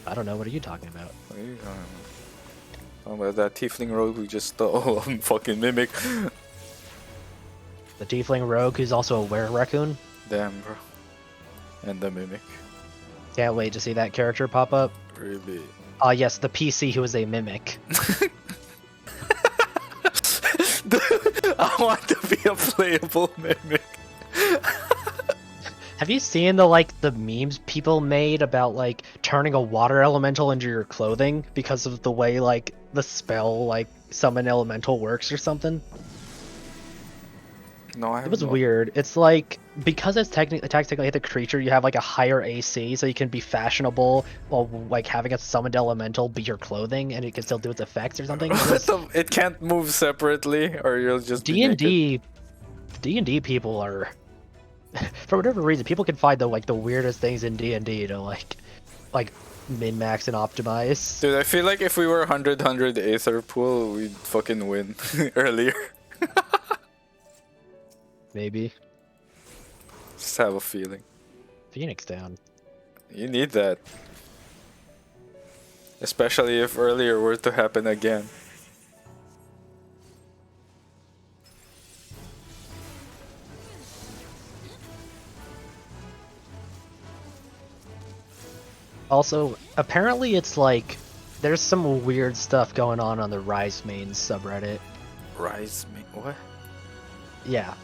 I don't know. What are you talking about? What are you talking about? Talking about that tiefling rogue who just stole fucking mimic. The tiefling rogue who's also a were-raccoon? Damn, bro. And the mimic. Can't wait to see that character pop up. Really? Yes, the PC who is a mimic. I want to be a playable mimic. Have you seen the memes people made about like turning a water elemental into your clothing because of the way like the spell like summon elemental works or something? No, I It have was no. weird. It's like because it's technically hit the creature, you have like a higher AC, so you can be fashionable while like having a summoned elemental be your clothing, and it can still do its effects or something. It can't move separately, or you'll just be naked. D&D people are, for whatever reason, people can find the weirdest things in D&D to like min-max and optimize. Dude, I feel like if we were 100 Aether Pool, we'd fucking win earlier. Maybe. Just have a feeling. Phoenix down. You need that. Especially if earlier were to happen again. Also, apparently it's like there's some weird stuff going on the Rise main subreddit. Rise me. What? Yeah.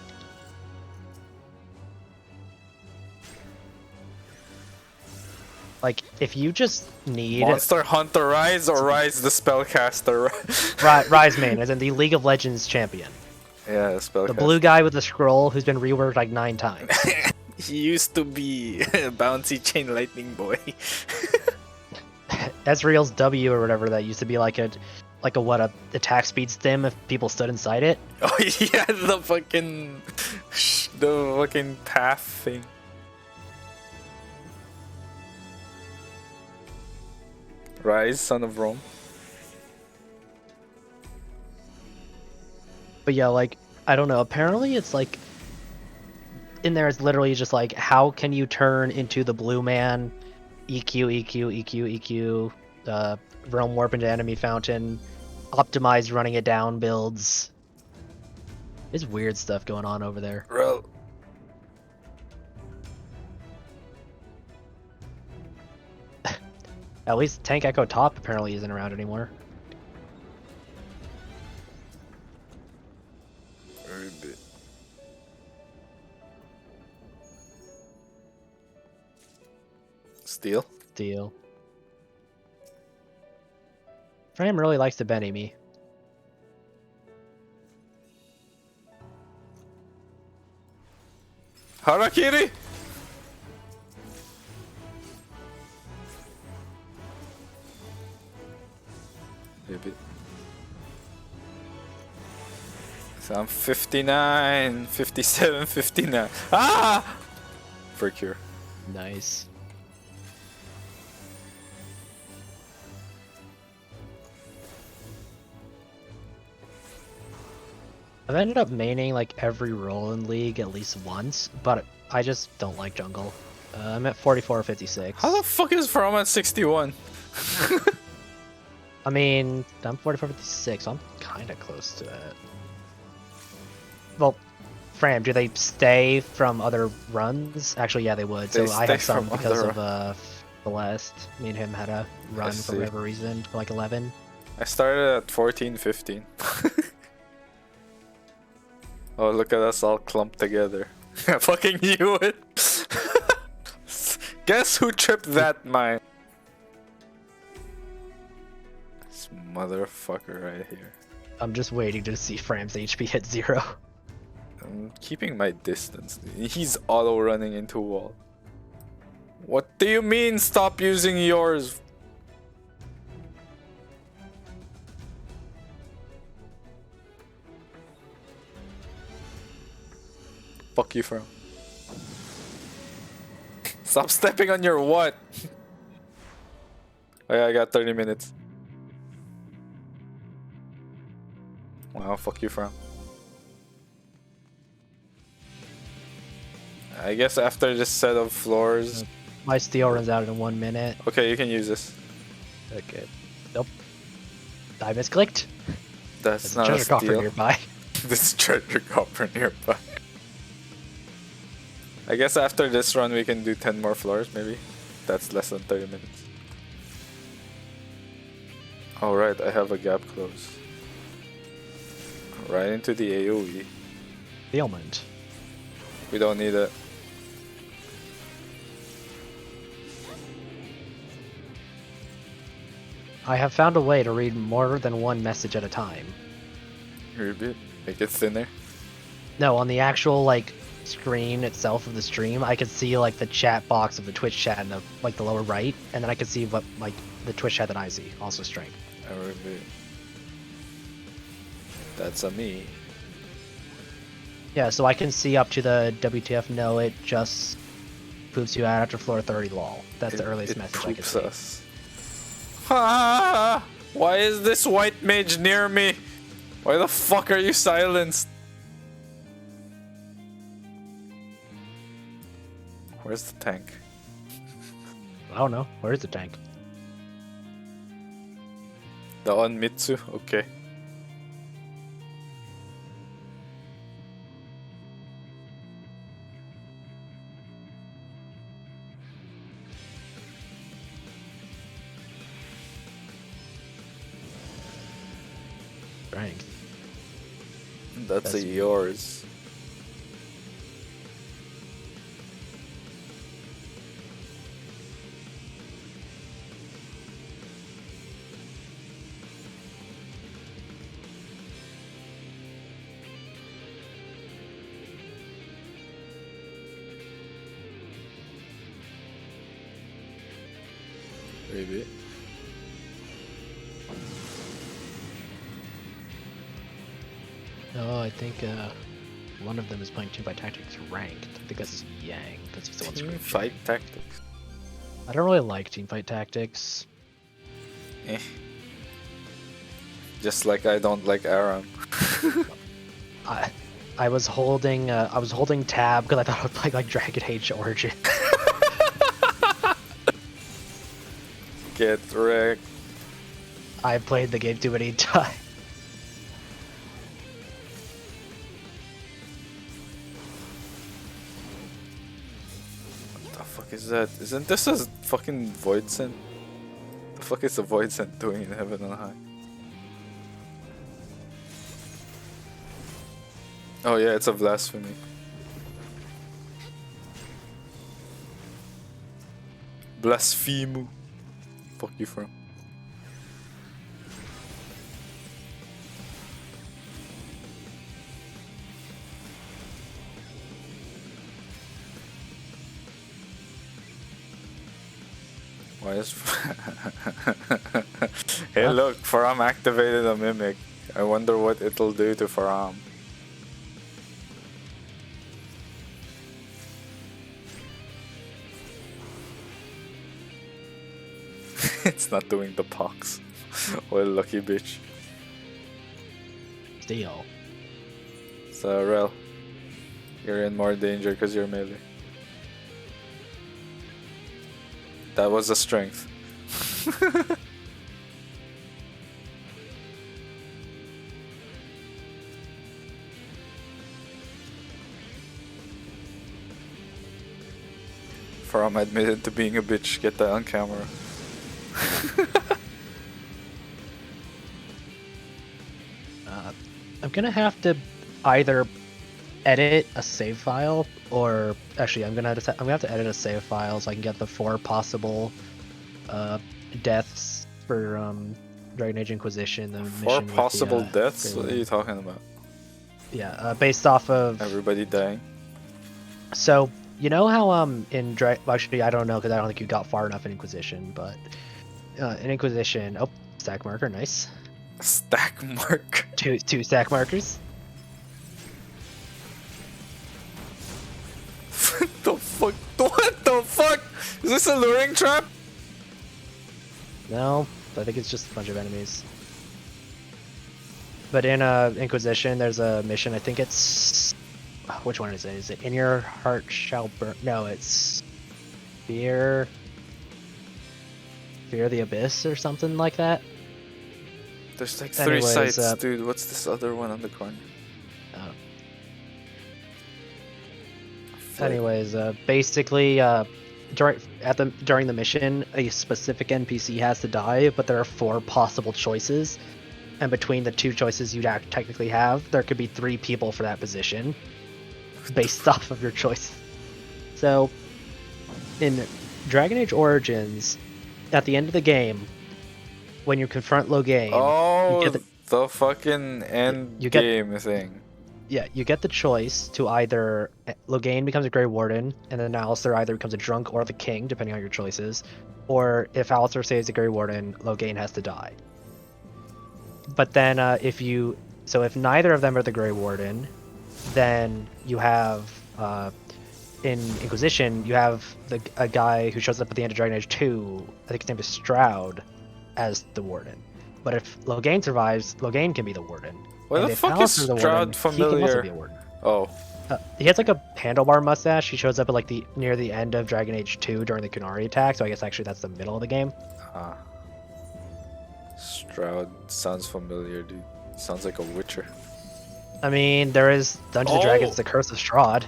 Like, if you just need Monster Hunter Rise or Rise the Spellcaster? Rise main, as in the League of Legends champion. Yeah, the Spellcaster. The blue guy with the scroll who's been reworked like 9 times. He used to be a bouncy chain lightning boy. Ezreal's W or whatever that used to be like a attack speed stim if people stood inside it. Oh yeah, the fucking path thing. Rise, son of Rome. But yeah, like I don't know. Apparently, it's like in there. It's literally just like how can you turn into the blue man, EQ, realm warp into enemy fountain, optimize running it down builds. There's weird stuff going on over there. Bro. At least Tank Echo Top apparently isn't around anymore. Steal? Deal. Fram really likes to Benny me. Harakiri! Maybe. So I'm 59, 57, 59. Ah! For cure. Nice. I've ended up maining like every role in League at least once, but I just don't like jungle. I'm at 44 or 56. How the fuck is From at 61? I mean, I'm 44 56, so I'm kind of close to that. Well, Fram, do they stay from other runs? Actually, yeah, they would. They so I have stay some from because other of Celeste. Me and him had a run for see. whatever reason, for like 11. I started at 14, 15. Oh, look at us all clumped together. I fucking knew it. Guess who tripped that mine? This motherfucker right here. I'm just waiting to see Fram's HP hit 0. I'm keeping my distance. He's auto running into a wall. What do you mean stop using yours? Fuck you, From. Stop stepping on your what? Oh yeah, I got 30 minutes. Wow, fuck you, From. I guess after this set of floors, My steel runs out in 1 minute. Okay, you can use this. Okay. Nope. I misclicked. That's There's a not a treasure coffer steal. nearby. This treasure copper nearby. I guess after this run we can do 10 more floors, maybe. That's less than 30 minutes. Alright, I have a gap close. Right into the AoE. Ailment. We don't need it. I have found a way to read more than one message at a time. Repeat. Make it thinner. No, on the actual like screen itself of the stream, I can see like the chat box of the Twitch chat in the like the lower right, and then I can see what like the Twitch chat that I see, also strength. I repeat. That's a me. Yeah, so I can see up to the WTF. No, it just poops you out after floor 30. Lol. That's the earliest message I can see. Us. Ah, why is this white mage near me? Why the fuck are you silenced? Where's the tank? I don't know. Where is the tank? The on Mitsu? Okay. Strength. That's a yours. Maybe. No, I think one of them is playing Teamfight Tactics ranked. I think that's Yang. Because he's the one screen Fight tactics. I don't really like Teamfight Tactics. Eh. Just like I don't like Aram. I was holding tab because I thought I would play like Dragon Age Origin. Get wrecked. I played the game too many times. What the fuck is that? Isn't this a fucking void scent? The fuck is a void scent doing in heaven on high? Oh yeah, it's a blasphemy. Blasphemu. Fuck you from. Why is Hey look, Faram activated a mimic. I wonder what it'll do to Faram. It's not doing the pox. Well, lucky bitch. Steel. So, Rel, you're in more danger because you're melee. That was a strength. Faram admitted to being a bitch. Get that on camera. I'm gonna have to either edit a save file, or actually, I'm gonna have to edit a save file so I can get the 4 possible deaths for Dragon Age Inquisition. The 4 mission possible with the, deaths? What are you talking about? Yeah, based off of Everybody dying? So you know how in well, actually I don't know because I don't think you got far enough in Inquisition, but in Inquisition, oh, stack marker, nice. Stack mark. Two stack markers. What the fuck? What the fuck? Is this a luring trap? No, I think it's just a bunch of enemies. But in Inquisition, there's a mission. I think it's which one is it? Is it In Your Heart Shall Burn? No, it's Fear the Abyss or something like that. There's like three Anyways, sites, dude. What's this other one on the corner? Anyways, basically, during the mission, a specific NPC has to die, but there are 4 possible choices, and between the 2 choices you'd technically have, there could be 3 people for that position, based off of your choice. So, in Dragon Age Origins, at the end of the game, when you confront Loghain, you get the fucking end game thing. Yeah, you get the choice to either Loghain becomes a Grey Warden, and then Alistair either becomes a drunk or the king, depending on your choices. Or if Alistair saves a Grey Warden, Loghain has to die. But then if neither of them are the Grey Warden, then you have in Inquisition you have a guy who shows up at the end of Dragon Age 2. I think his name is Stroud, as the Warden. But if Loghain survives, Loghain can be the Warden. Why the fuck is Stroud familiar? He can also be a warden. Oh. He has like a handlebar mustache. He shows up at near the end of Dragon Age 2 during the Kunari attack, so I guess actually that's the middle of the game. Stroud sounds familiar, dude. Sounds like a Witcher. I mean, there is Dungeons & Dragons: The Curse of Strahd.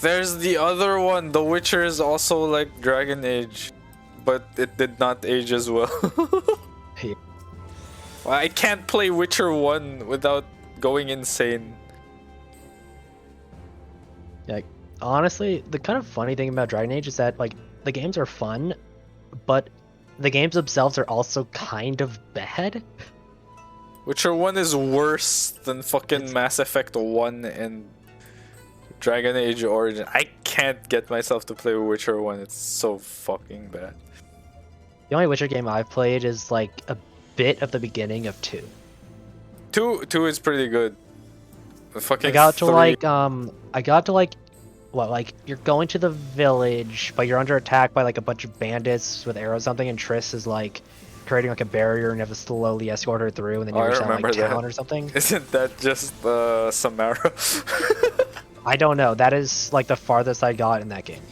There's the other one. The Witcher is also like Dragon Age, but it did not age as well. I can't play Witcher 1 without going insane. Yeah, honestly, the kind of funny thing about Dragon Age is that like the games are fun, but the games themselves are also kind of bad. Witcher 1 is worse than fucking Mass Effect 1 and Dragon Age Origin. I can't get myself to play Witcher 1. It's so fucking bad. The only Witcher game I've played is like a bit of the beginning of 2. 2 is pretty good. I got to like you're going to the village, but you're under attack by like a bunch of bandits with arrows or something, and Triss is like creating like a barrier and you have to slowly escort her through, and then you reach that like town or something. Isn't that just Samara? I don't know. That is like the farthest I got in that game.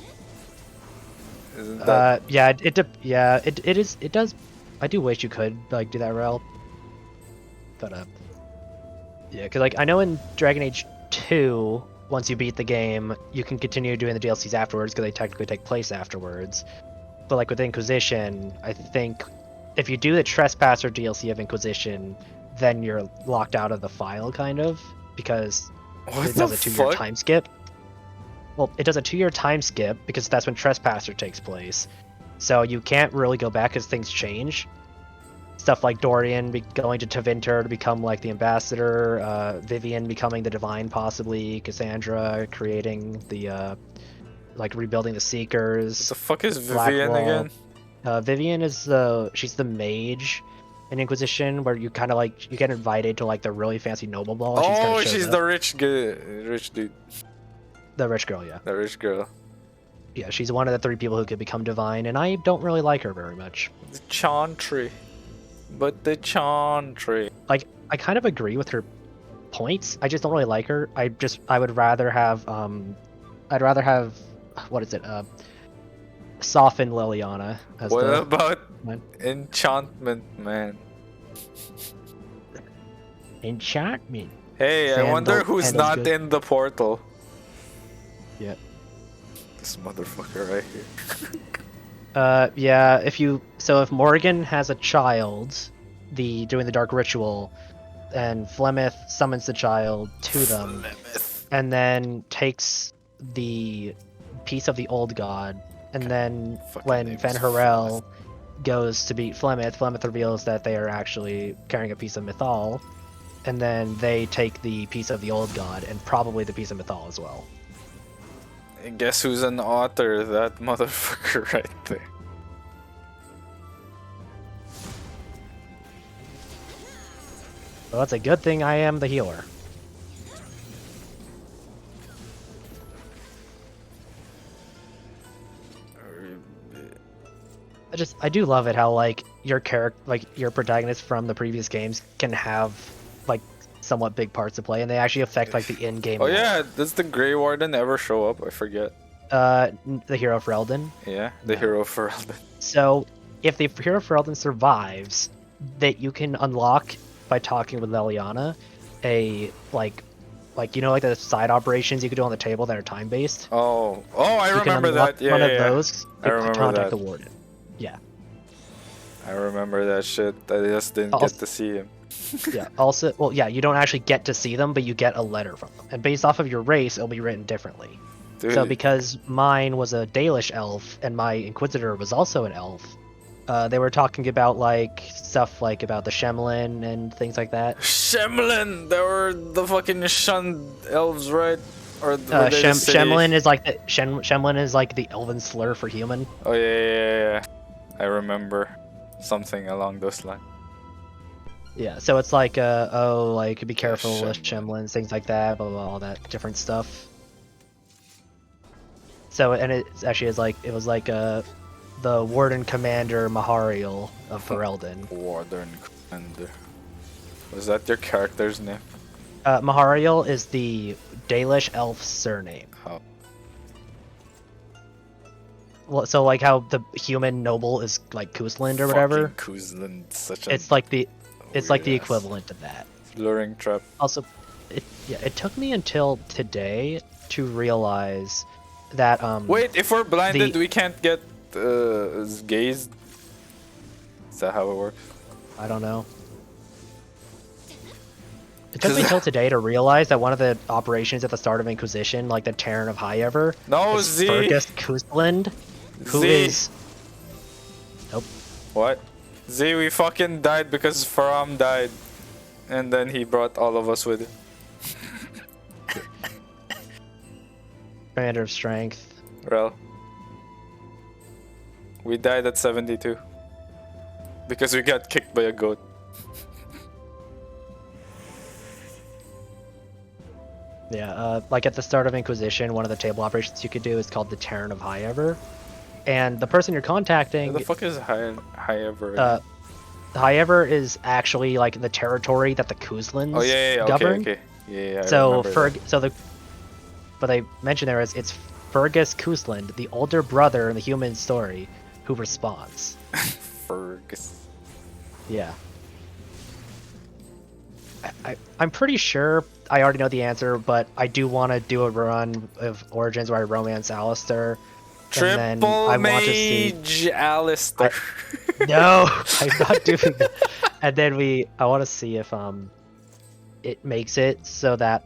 Isn't that... it is. It does. I do wish you could like do that rel. But yeah, because like I know in Dragon Age 2, once you beat the game, you can continue doing the DLCs afterwards because they technically take place afterwards. But like with Inquisition, I think if you do the Trespasser DLC of Inquisition, then you're locked out of the file kind of, because it does a 2-year time skip. Well, it does a 2-year time skip because that's when Trespasser takes place. So you can't really go back because things change. Stuff like Dorian going to Tevinter to become like the ambassador, Vivian becoming the Divine possibly, Cassandra creating the like rebuilding the Seekers. What the fuck is Vivian again? Vivian is she's the mage in Inquisition, where you kind of like you get invited to like the really fancy noble ball. And she's the rich dude. The rich girl, yeah. The rich girl. Yeah, she's one of the 3 people who could become divine, and I don't really like her very much. The Chantry. But the Chantry. Like, I kind of agree with her points. I just don't really like her. I would rather have what is it? Soften Liliana. What about Enchantment, man? Enchantment. Hey, Sandal, I wonder who's not in the portal. Yeah. This motherfucker right here. Yeah, if Morgan has a child, doing the dark ritual, and Flemeth summons the child to them, and then takes the piece of the old god, and then when Van Harel goes to beat Flemeth reveals that they are actually carrying a piece of Mythal, and then they take the piece of the old god, and probably the piece of Mythal as well. And guess who's an author? That motherfucker right there. Well, that's a good thing I am the healer. I do love it how like your protagonist from the previous games can have like somewhat big parts to play, and they actually affect like the in-game. Oh yeah, does the Grey Warden ever show up? I forget. The hero Ferelden. Yeah, the No. hero for Elden. So, if the hero Ferelden survives, that you can unlock by talking with Leliana, a like you know, like the side operations you could do on the table that are time based. Oh, I You can remember unlock that. Yeah, one yeah, of yeah. those I to remember contact that. the warden. Yeah. I remember that shit. I just didn't get to see him. Yeah. Also, well, yeah, you don't actually get to see them, but you get a letter from them, and based off of your race, it'll be written differently. Dude, So because mine was a Dalish elf and my Inquisitor was also an elf, they were talking about like stuff like about the Shemlin and things like that. Shemlin! They were the fucking shunned elves, right? Or were they the city? Shemlin is like Shemlin is like the elven slur for human. Oh yeah. I remember something along those lines. Yeah, so it's like oh, like be careful with Shemlin. Shemlins, things like that, blah, blah, blah, all that different stuff. So and it actually is like it was like the Warden Commander Mahariel of Ferelden. Warden Commander. Was that your character's name? Mahariel is the Dalish elf surname. Oh. Well, so like how the human noble is like Kuzland or whatever. Fucking Kuzland, such a It's like the weird ass. equivalent of that. Luring trap. Also, it took me until today to realize that Wait, if we're blinded, the- we can't get gazed. Is that how it works? I don't know. It took me until today to realize that one of the operations at the start of Inquisition, like the Terran of Highever, No, is Z. Fergus Kuzland, who Z. is. Nope. What? Z, we fucking died because Faram died. And then he brought all of us with him. Commander of Strength. Rel. We died at 72. Because we got kicked by a goat. Yeah, like at the start of Inquisition, one of the table operations you could do is called the Terran of Highever. And the person you're contacting. Where the fuck is high ever? Highever is actually like the territory that the Kuzlans govern. Okay. Yeah, I So remember that. but they mentioned there is it's Fergus Kuzland, the older brother in the human story, who responds. Fergus. Yeah. I'm pretty sure I already know the answer, but I do want to do a run of Origins where I romance Alistair. And then Triple I want to see. Mage Alistair. No, I'm not doing that. And then I want to see if it makes it so that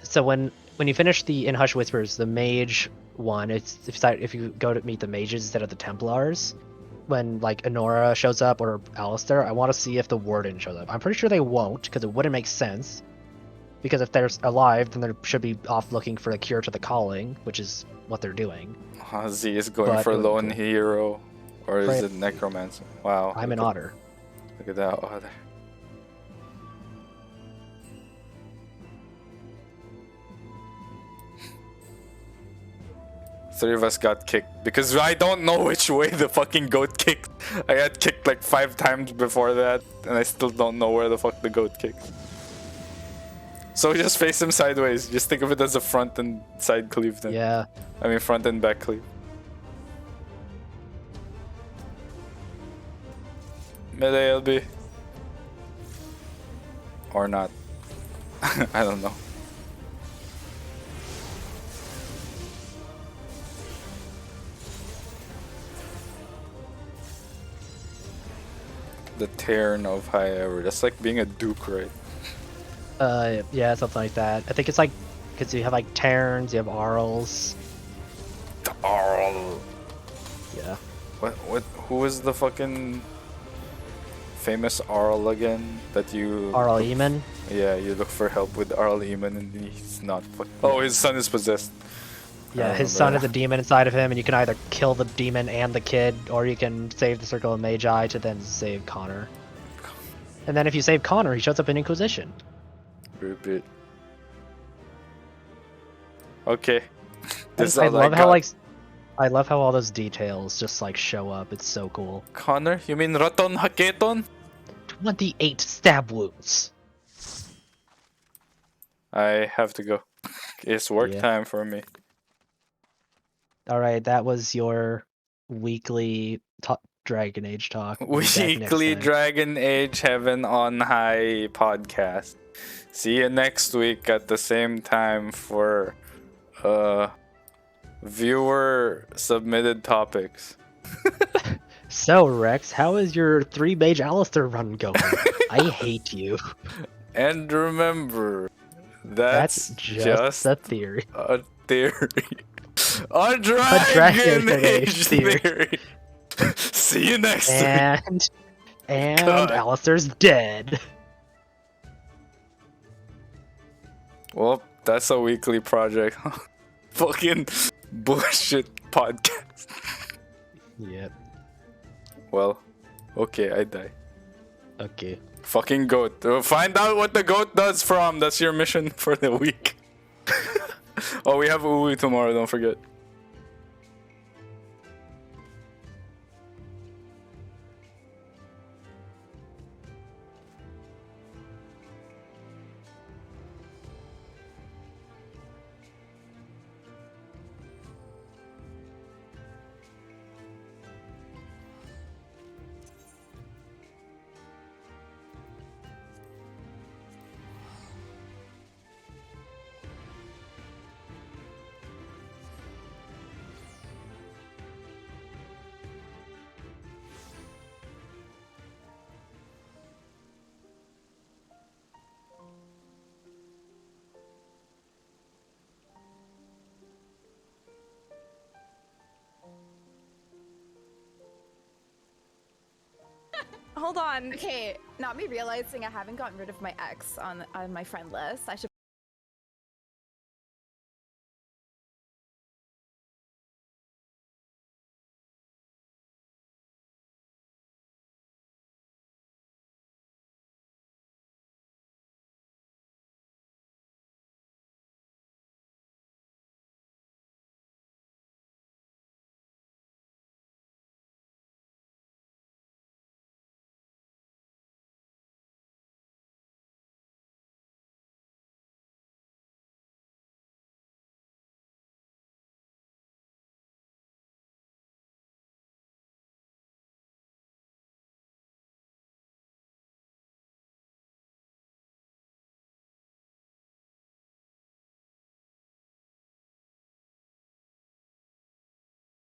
so when you finish the In Hush Whispers, the mage one, it's if you go to meet the mages instead of the Templars, when like Honora shows up or Alistair, I want to see if the Warden shows up. I'm pretty sure they won't because it wouldn't make sense. Because if they're alive, then they should be off looking for the cure to the calling, which is what they're doing. Z is going But for it would be lone cool. hero. Or is Right. it necromancer? Wow. I'm an look at- otter. Look at that otter. Three of us got kicked because I don't know which way the fucking goat kicked. I got kicked like 5 times before that, and I still don't know where the fuck the goat kicked. So we just face him sideways. Just think of it as a front and side cleave then. Yeah. I mean front and back cleave. Melee LB. Or not. I don't know. The Terran of Highever. That's like being a duke, right? Yeah, something like that. I think it's like because you have like Terns, you have Arls. The Arl. Yeah. What? Who was the fucking famous Arl again? That you. Arl Eamon. Yeah, you look for help with Arl Eamon and he's not. Oh, his son is possessed. Yeah, I his son remember is a demon inside of him, and you can either kill the demon and the kid, or you can save the Circle of Magi to then save Connor. And then if you save Connor, he shows up in Inquisition. Repeat. Okay. I love how like I love how all those details just like show up. It's so cool. Connor? You mean Raton Haketon? 28 stab wounds. I have to go. It's work Yeah. time for me. All right, that was your weekly Dragon Age talk. We'll be back next Weekly time. Dragon Age Heaven on High podcast. See you next week at the same time for viewer submitted topics. So, Rex, how is your 3-mage Alistair run going? I hate you. And remember, that's just a theory. a theory. A Dragon Age theory. See you next week. And God. Alistair's dead. Well, that's a weekly project. Fucking bullshit podcast. Yep. Well, okay, I die. Okay. Fucking goat. Find out what the goat does from. That's your mission for the week. Oh, we have Uwi tomorrow, don't forget. Hold on. Okay, not me realizing I haven't gotten rid of my ex on my friend list. I should